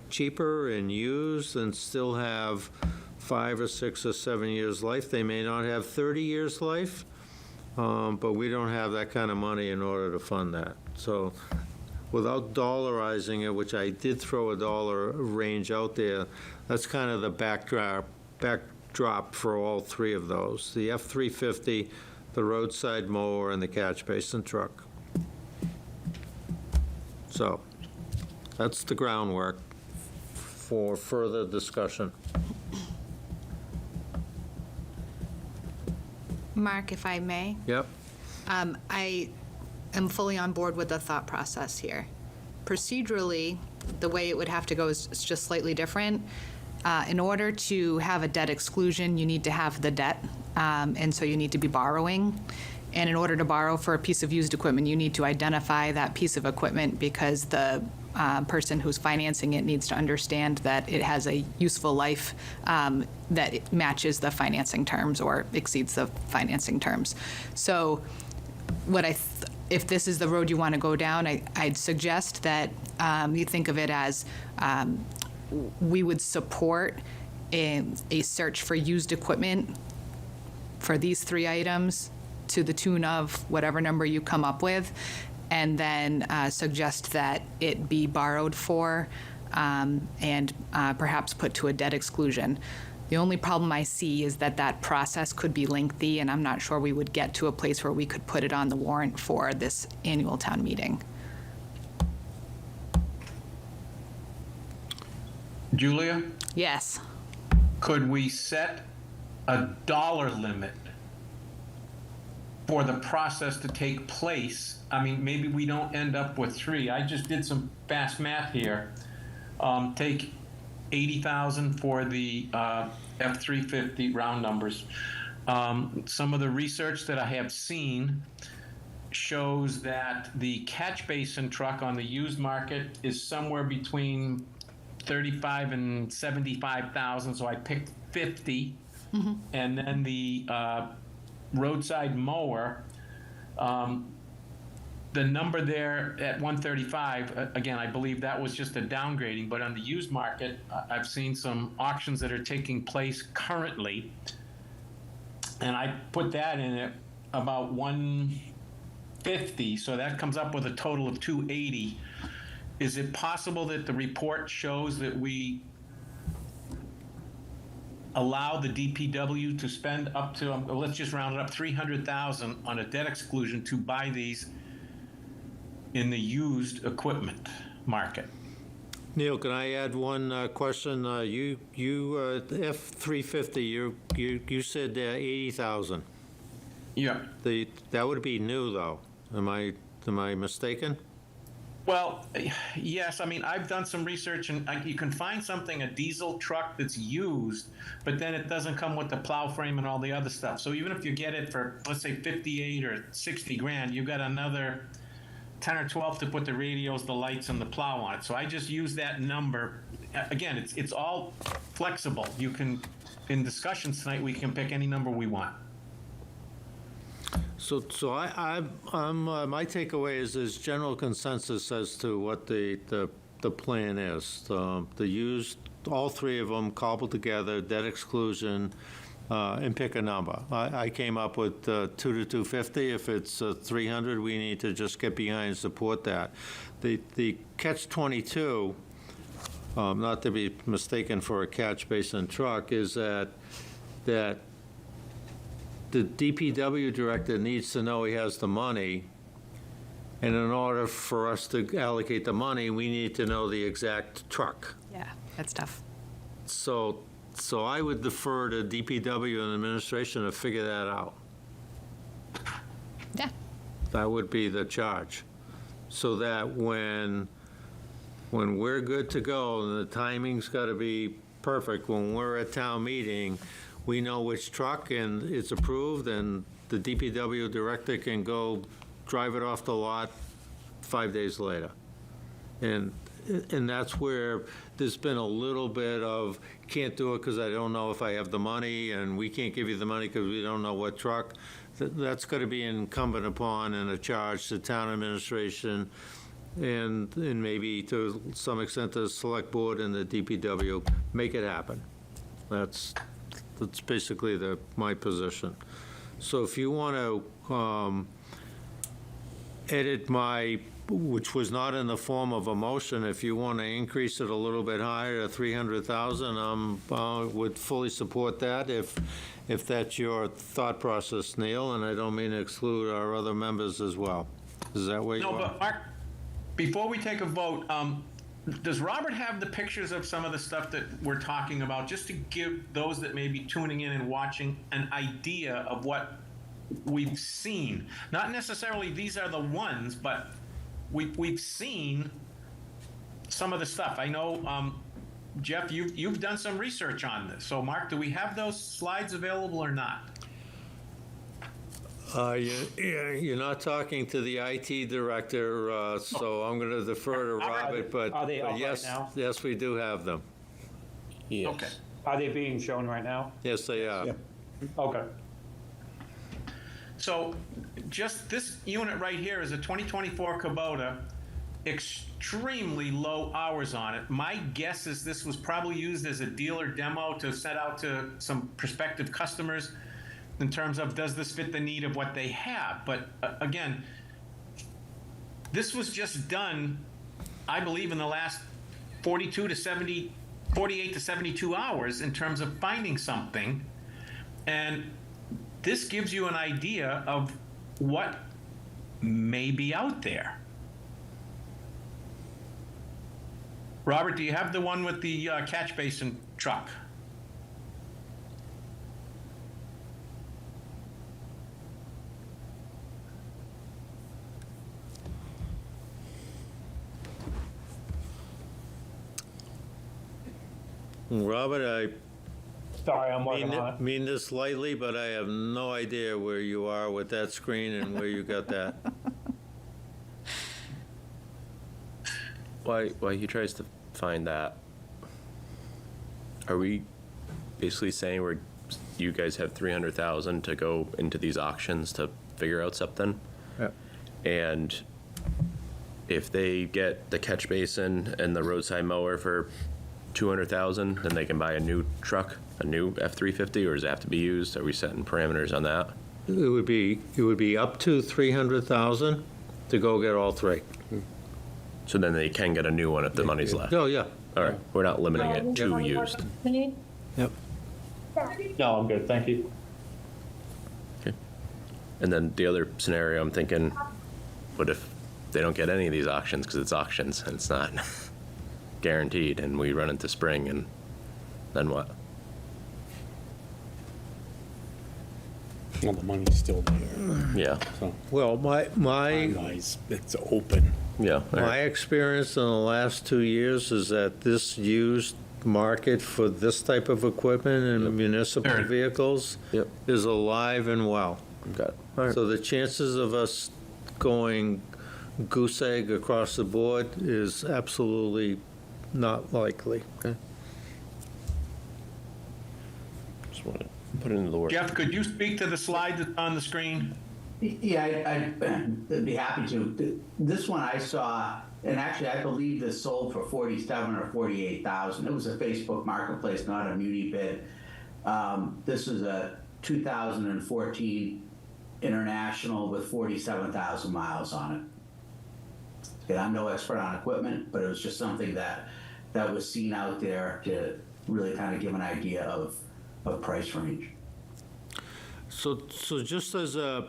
cheaper and used and still have 5 or 6 or 7 years life. They may not have 30 years life, but we don't have that kind of money in order to fund that. So without dollarizing it, which I did throw a dollar range out there, that's kind of the backdrop for all three of those: the F-350, the roadside mower, and the catch basin truck. So that's the groundwork for further discussion. Mark, if I may, Yep. I am fully on board with the thought process here. Procedurally, the way it would have to go is just slightly different. In order to have a debt exclusion, you need to have the debt, and so you need to be borrowing. And in order to borrow for a piece of used equipment, you need to identify that piece of equipment because the person who's financing it needs to understand that it has a useful life that it matches the financing terms or exceeds the financing terms. So if this is the road you want to go down, I'd suggest that you think of it as we would support a search for used equipment for these three items to the tune of whatever number you come up with, and then suggest that it be borrowed for and perhaps put to a debt exclusion. The only problem I see is that process could be lengthy, and I'm not sure we would get to a place where we could put it on the warrant for this annual town meeting. Julia, Yes. could we set a dollar limit for the process to take place? I mean, maybe we don't end up with 3. I just did some fast math here. Take 80,000 for the F-350, round numbers. Some of the research that I have seen shows that the catch basin truck on the used market is somewhere between 35 and 75,000, so I picked 50. Mm-hmm. And then the roadside mower, the number there at 135, again, I believe that was just a downgrading, but on the used market, I've seen some auctions that are taking place currently, and I put that in at about 150, so that comes up with a total of 280. Is it possible that the report shows that we allow the DPW to spend up to, let's just round it up, 300,000 on a debt exclusion to buy these in the used equipment market? Neil, can I add one question? You F-350, you said 80,000. Yeah. That would be new, though. Am I mistaken? Well, yes. I mean, I've done some research, and you can find something, a diesel truck that's used, but then it doesn't come with the plow frame and all the other stuff. So even if you get it for, let's say, 58 or 60 grand, you've got another 10 or 12 to put the radios, the lights, and the plow on it. So I just use that number. Again, it's all flexible. You can, in discussions tonight, we can pick any number we want. So my takeaway is there's general consensus as to what the plan is. The used, all three of them cobbled together, debt exclusion, and pick a number. I came up with 2 to 250. If it's 300, we need to just get behind and support that. The catch-22, not to be mistaken for a catch basin truck, is that the DPW director needs to know he has the money, and in order for us to allocate the money, we need to know the exact truck. Yeah, that's tough. So I would defer to DPW and administration to figure that out. Yeah. That would be the charge. So that when when we're good to go, and the timing's got to be perfect, when we're at town meeting, we know which truck, and it's approved, and the DPW director can go drive it off the lot 5 days later. And that's where there's been a little bit of, can't do it because I don't know if I have the money, and we can't give you the money because we don't know what truck. That's got to be incumbent upon and a charge to town administration and maybe to some extent the select board and the DPW. Make it happen. That's basically my position. So if you want to edit my, which was not in the form of a motion, if you want to increase it a little bit higher to 300,000, I would fully support that if that's your thought process, Neil, and I don't mean to exclude our other members as well. Is that where you No, are? but Mark, before we take a vote, does Robert have the pictures of some of the stuff that we're talking about, just to give those that may be tuning in and watching an idea of what we've seen? Not necessarily these are the ones, but we've seen some of the stuff. I know, Jeff, you've done some research on this. So, Mark, do we have those slides available or not? You're not talking to the IT director, so I'm going to defer to Robert, but Are they up right yes, now? yes, we do have them. Yes. Okay. Are they being shown right now? Yes, they are. Yeah. Okay. So just this unit right here is a 2024 Kubota, extremely low hours on it. My guess is this was probably used as a dealer demo to set out to some prospective customers in terms of, does this fit the need of what they have? But again, this was just done, I believe, in the last 48 to 72 hours in terms of finding something. And this gives you an idea of what may be out there. Robert, do you have the one with the catch basin truck? Robert, Sorry, I'm I working on it. mean this lightly, but I have no idea where you are with that screen and where you got that. Why he tries to find that? Are we basically saying you guys have 300,000 to go into these auctions to figure out something? Yeah. And if they get the catch basin and the roadside mower for 200,000, then they can buy a new truck, a new F-350, or does it have to be used? Are we setting parameters on that? It would be up to 300,000 to go get all three. So then they can get a new one if the money's left. Oh, yeah. All right, we're not limiting it to used. Yep. No, I'm good, thank you. Okay. And then the other scenario, I'm thinking, what if they don't get any of these auctions because it's auctions and it's not guaranteed, and we run into spring, and then what? Well, the money's still there, Yeah, so Well, my guys, it's open. yeah. all My right. experience in the last 2 years is that this used market for this type of equipment and municipal Sure. vehicles Yep. is alive and well. Got it. All right. So the chances of us going goose egg across the board is absolutely not likely. Just want to put it into the work. Jeff, could you speak to the slide that's on the screen? Yeah, I'd be happy to. This one I saw, and actually I believe this sold for 47 or 48,000. It was a Facebook marketplace, not a muni bid. This is a 2014 International with 47,000 miles on it. And I'm no expert on equipment, but it was just something that was seen out there to really kind of give an idea of price range. So just as a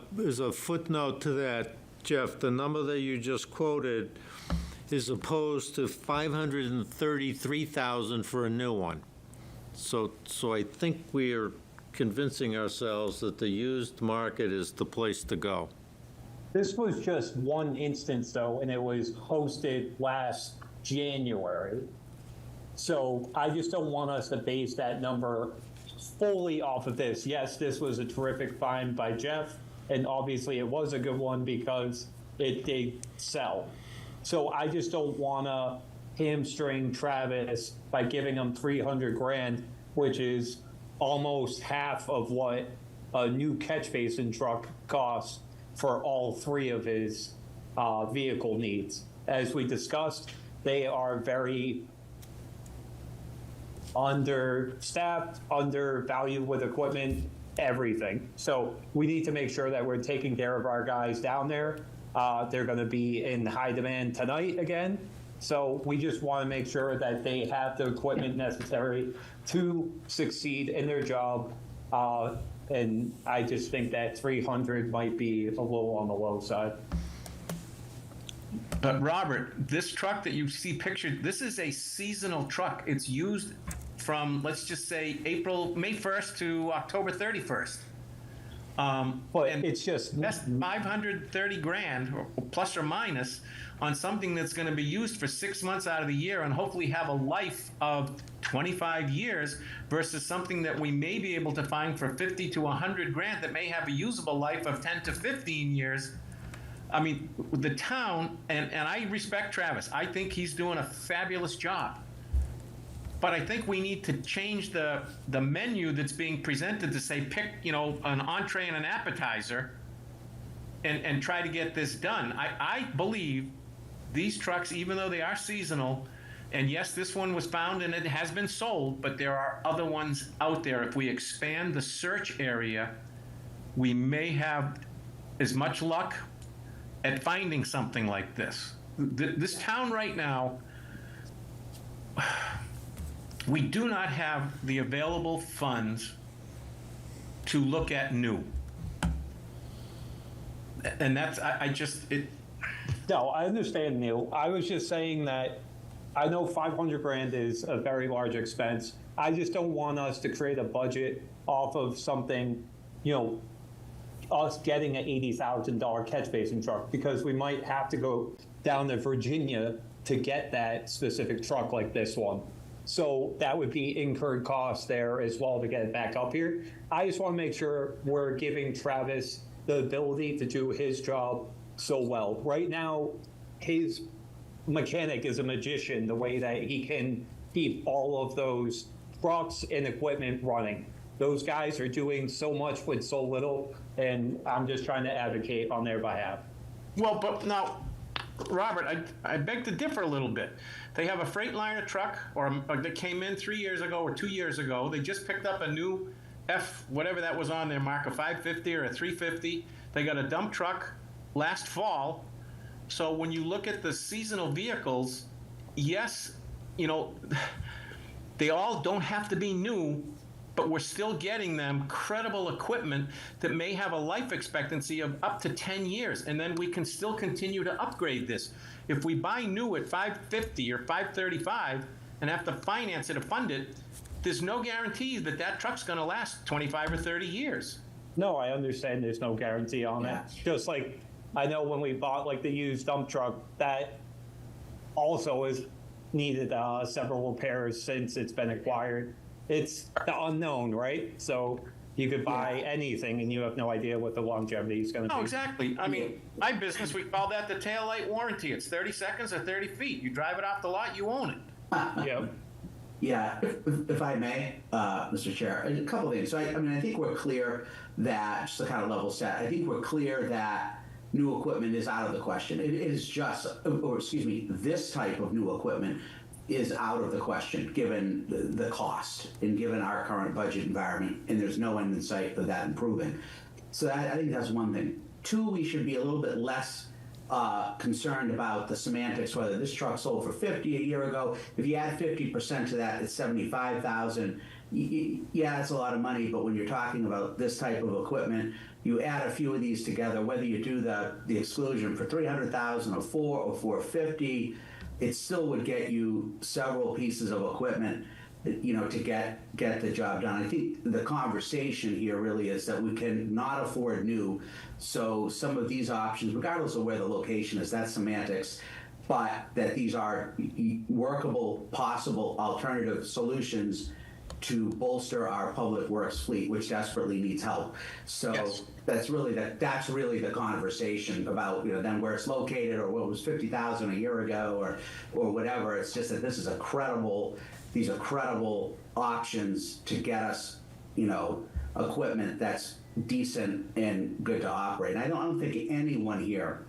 footnote to that, Jeff, the number that you just quoted is opposed to 533,000 for a new one. So I think we are convincing ourselves that the used market is the place to go. This was just one instance though, and it was hosted last January. So I just don't want us to base that number fully off of this. Yes, this was a terrific find by Jeff, and obviously it was a good one because it did sell. So I just don't want to hamstring Travis by giving him 300 grand, which is almost half of what a new catch basin truck costs for all three of his vehicle needs. As we discussed, they are very understaffed, undervalued with equipment, everything. So we need to make sure that we're taking care of our guys down there. They're going to be in high demand tonight again. So we just want to make sure that they have the equipment necessary to succeed in their job. And I just think that 300 might be a little on the low side. But Robert, this truck that you see pictured, this is a seasonal truck. It's used from, let's just say, May 1st to October 31st. But it's just That's 530 grand, or plus or minus, on something that's going to be used for 6 months out of the year and hopefully have a life of 25 years versus something that we may be able to find for 50 to 100 grand that may have a usable life of 10 to 15 years. I mean, the town, and I respect Travis. I think he's doing a fabulous job. But I think we need to change the menu that's being presented to say, pick, an entree and an appetizer and try to get this done. I believe these trucks, even though they are seasonal, and yes, this one was found and it has been sold, but there are other ones out there. If we expand the search area, we may have as much luck at finding something like this. This town right now, we do not have the available funds to look at new. And that's, No, I understand, Neil. I was just saying that I know 500 grand is a very large expense. I just don't want us to create a budget off of something, us getting an $80,000 catch basin truck, because we might have to go down to Virginia to get that specific truck like this one. So that would be incurred costs there as well to get it back up here. I just want to make sure we're giving Travis the ability to do his job so well. Right now, his mechanic is a magician, the way that he can keep all of those trucks and equipment running. Those guys are doing so much with so little, and I'm just trying to advocate on their behalf. well, but now, Robert, I beg to differ a little bit. They have a Freightliner truck, or that came in 3 years ago or 2 years ago. They just picked up a new whatever that was on there, Mark, a 550 or a 350. They got a dump truck last fall. So when you look at the seasonal vehicles, yes, they all don't have to be new, but we're still getting them credible equipment that may have a life expectancy of up to 10 years, and then we can still continue to upgrade this. If we buy new at 550 or 535 and have to finance it or fund it, there's no guarantee that that truck's going to last 25 or 30 years. No, I understand there's no guarantee on it. Just like I know when we bought like the used dump truck, that also has needed several repairs since it's been acquired. It's the unknown, right? So you could buy anything and you have no idea what the longevity is going to be. Oh, exactly. I mean, my business, we call that the taillight warranty. It's 30 seconds or 30 feet. You drive it off the lot, you own it. Yep. Yeah, if I may, Mr. Chair, a couple of things. So I think we're clear that, just to kind of level set, I think we're clear that new equipment is out of the question. It is just, this type of new equipment is out of the question, given the cost and given our current budget environment, and there's no end in sight of that improving. So I think that's one thing. Two, we should be a little bit less concerned about the semantics, whether this truck sold for 50 a year ago. If you add 50% to that, it's 75,000. Yeah, it's a lot of money, but when you're talking about this type of equipment, you add a few of these together, whether you do the exclusion for 300,000 or 4 or 450, it still would get you several pieces of equipment, to get the job done. I think the conversation here really is that we can not afford new. So some of these options, regardless of where the location is, that's semantics. but that these are workable, possible alternative solutions to bolster our public works fleet, which desperately needs help. So Yes. that's really the conversation about, then where it's located, or what was 50,000 a year ago, or whatever. It's just that these are credible options to get us, equipment that's decent and good to operate. And I don't think anyone here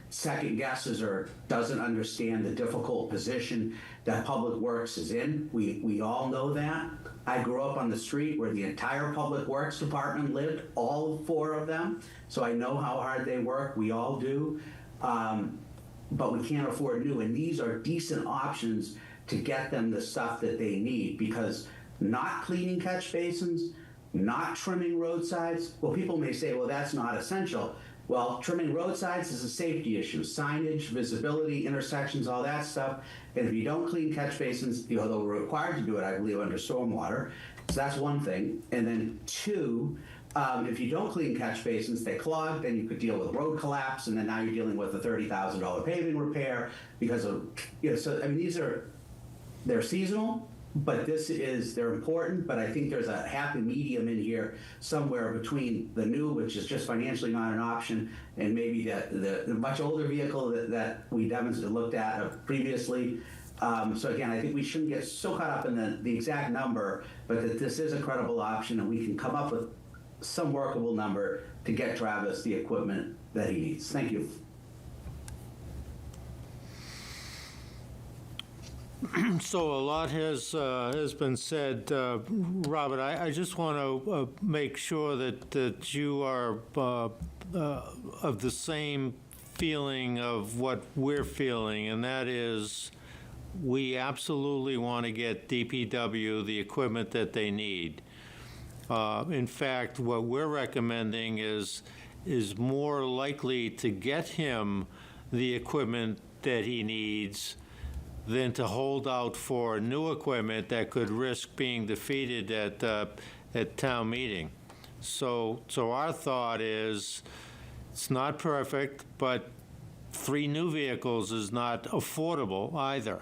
second guesses or doesn't understand the difficult position that Public Works is in. We all know that. I grew up on the street where the entire Public Works Department lived, all 4 of them, so I know how hard they work. We all do. But we can't afford new, and these are decent options to get them the stuff that they need, because not cleaning catch basins, not trimming roadsides, well, people may say, well, that's not essential. Well, trimming roadsides is a safety issue. Signage, visibility, intersections, all that stuff. And if you don't clean catch basins, although we're required to do it, I believe, under stormwater. So that's one thing. And then 2, if you don't clean catch basins, they clog, then you could deal with road collapse, and then now you're dealing with a $30,000 paving repair because of, so, I mean, they're seasonal, but they're important, but I think there's a happy medium in here somewhere between the new, which is just financially not an option, and maybe the much older vehicle that we looked at previously. So again, I think we shouldn't get so caught up in the exact number, but that this is a credible option, and we can come up with some workable number to get Travis the equipment that he needs. Thank you. So a lot has been said. Robert, I just want to make sure that you are of the same feeling of what we're feeling, and that is we absolutely want to get DPW the equipment that they need. In fact, what we're recommending is more likely to get him the equipment that he needs than to hold out for new equipment that could risk being defeated at town meeting. So our thought is, it's not perfect, but 3 new vehicles is not affordable either.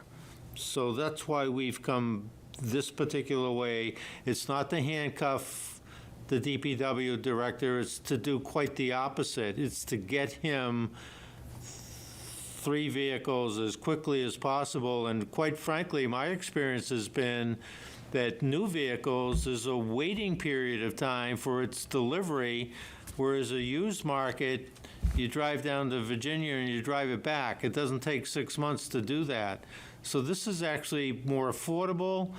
So that's why we've come this particular way. It's not to handcuff the DPW director, it's to do quite the opposite. It's to get him 3 vehicles as quickly as possible. And quite frankly, my experience has been that new vehicles is a waiting period of time for its delivery, whereas a used market, you drive down to Virginia and you drive it back. It doesn't take 6 months to do that. So this is actually more affordable.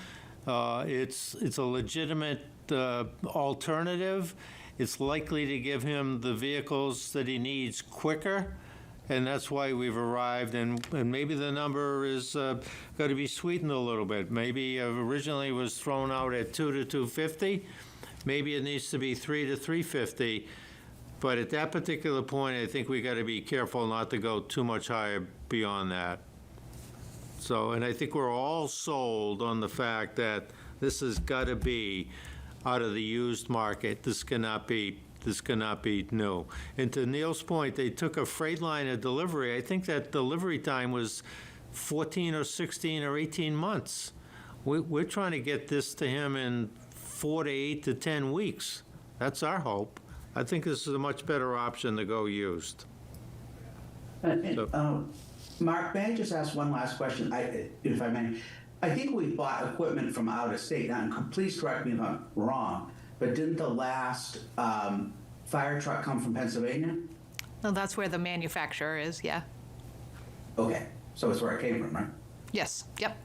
It's a legitimate alternative. It's likely to give him the vehicles that he needs quicker. And that's why we've arrived, and maybe the number is got to be sweetened a little bit. Maybe originally was thrown out at 2 to 250. Maybe it needs to be 3 to 350. But at that particular point, I think we got to be careful not to go too much higher beyond that. So, and I think we're all sold on the fact that this has got to be out of the used market. This cannot be new. And to Neil's point, they took a Freightliner delivery. I think that delivery time was 14 or 16 or 18 months. We're trying to get this to him in 4 to 8 to 10 weeks. That's our hope. I think this is a much better option to go used. Mark, may I just ask one last question, if I may? I think we bought equipment from out of state. Now, please correct me if I'm wrong, but didn't the last fire truck come from Pennsylvania? Well, that's where the manufacturer is, yeah. Okay, so it's where it came from, right? Yes, yep.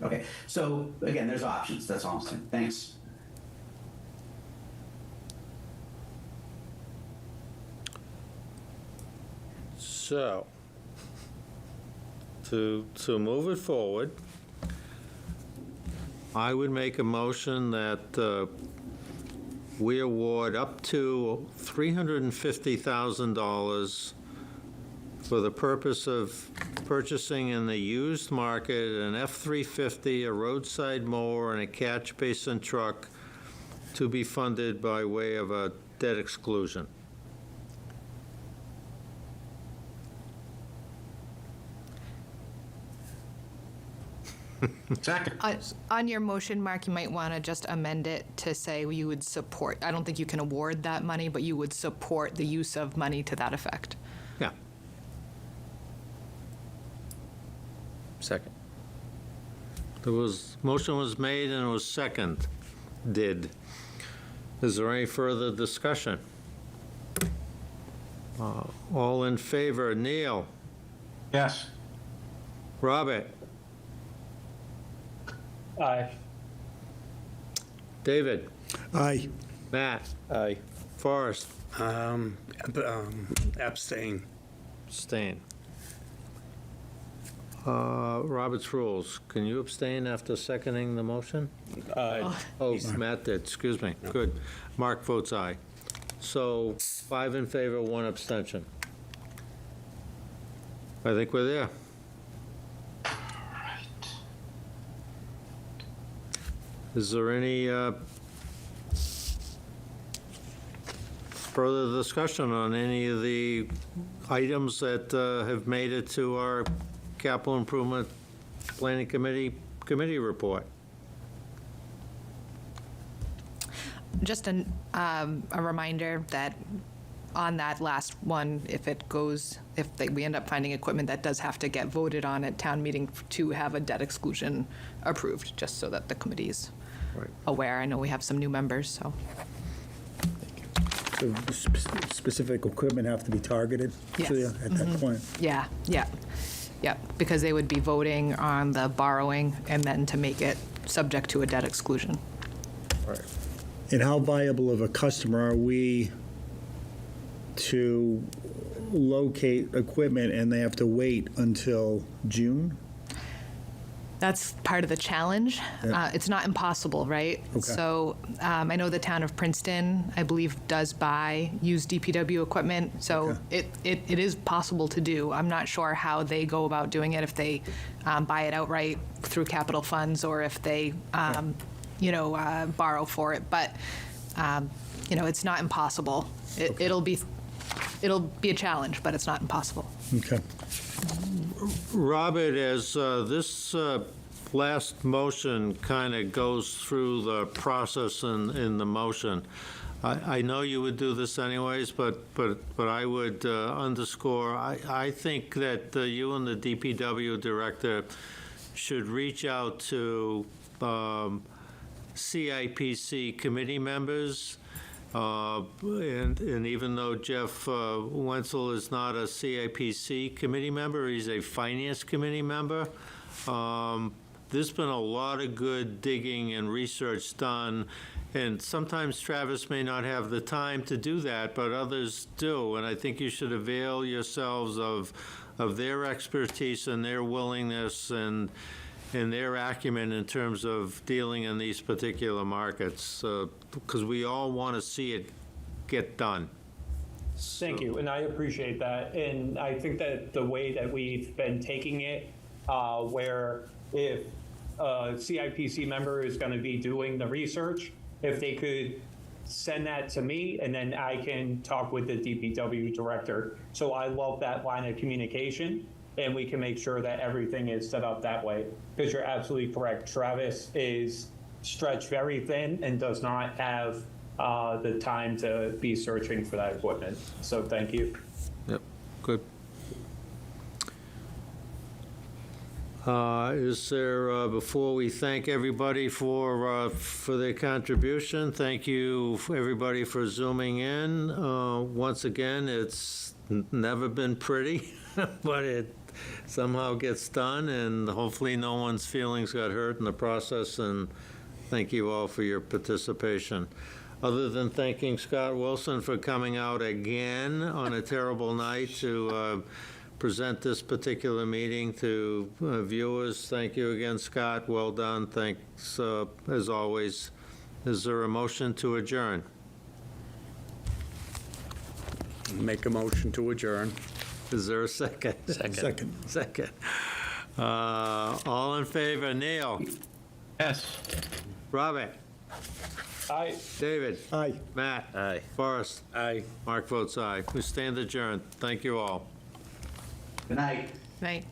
Okay. So again, there's options. That's all I'm saying. Thanks. So, to move it forward, I would make a motion that we award up to $350,000 for the purpose of purchasing in the used market an F-350, a roadside mower, and a catch basin truck to be funded by way of a debt exclusion. Second. On your motion, Mark, you might want to just amend it to say you would support, I don't think you can award that money, but you would support the use of money to that effect. Yeah. Second. Motion was made and it was seconded. Is there any further discussion? All in favor, Neil, Yes. Robert, Aye. David, Aye. Matt, Aye. Forrest, Abstain. abstain. Robert's rules, can you abstain after seconding the motion? Oh, Matt did, excuse me, good. Mark votes aye. So 5 in favor, 1 abstention. I think we're there. Is there any further discussion on any of the items that have made it to our Capital Improvement Planning Committee report? Just a reminder that on that last one, if we end up finding equipment, that does have to get voted on at town meeting to have a debt exclusion approved, just so that the committee's Right. aware. I know we have some new members, so. So specific equipment have to be targeted Yes. at that point. Yeah, because they would be voting on the borrowing and then to make it subject to a debt exclusion. And how viable of a customer are we to locate equipment and they have to wait until June? That's part of the challenge. Yeah. It's not impossible, right? Okay. So I know the town of Princeton, I believe, does buy used DPW equipment, so Okay. it is possible to do. I'm not sure how they go about doing it, if they buy it outright through capital funds or if they, borrow for it. But, it's not impossible. It'll be a challenge, but it's not impossible. Okay. Robert, as this last motion kind of goes through the process in the motion, I know you would do this anyways, but I would underscore, I think that you and the DPW director should reach out to CIPC committee members. And even though Jeff Wenzel is not a CIPC committee member, he's a finance committee member. There's been a lot of good digging and research done, and sometimes Travis may not have the time to do that, but others do, and I think you should avail yourselves of their expertise and their willingness and their acumen in terms of dealing in these particular markets, because we all want to see it get done. Thank you, and I appreciate that. And I think that the way that we've been taking it, where if a CIPC member is going to be doing the research, if they could send that to me, and then I can talk with the DPW director. So I love that line of communication, and we can make sure that everything is set up that way. Because you're absolutely correct. Travis is stretched very thin and does not have the time to be searching for that equipment. So thank you. Yep, good. Is there, before we thank everybody for their contribution, thank you, everybody, for zooming in. Once again, it's never been pretty, but it somehow gets done, and hopefully no one's feelings got hurt in the process, and thank you all for your participation. Other than thanking Scott Wilson for coming out again on a terrible night to present this particular meeting to viewers, thank you again, Scott. Well done. Thanks, as always. Is there a motion to adjourn? Make a motion to adjourn. Is there a second? Second. All in favor? Neil? Yes. Robert? Aye. David? Aye. Matt? Aye. Forrest? Aye. Mark votes aye. We stand adjourned. Thank you all. Good night. Right.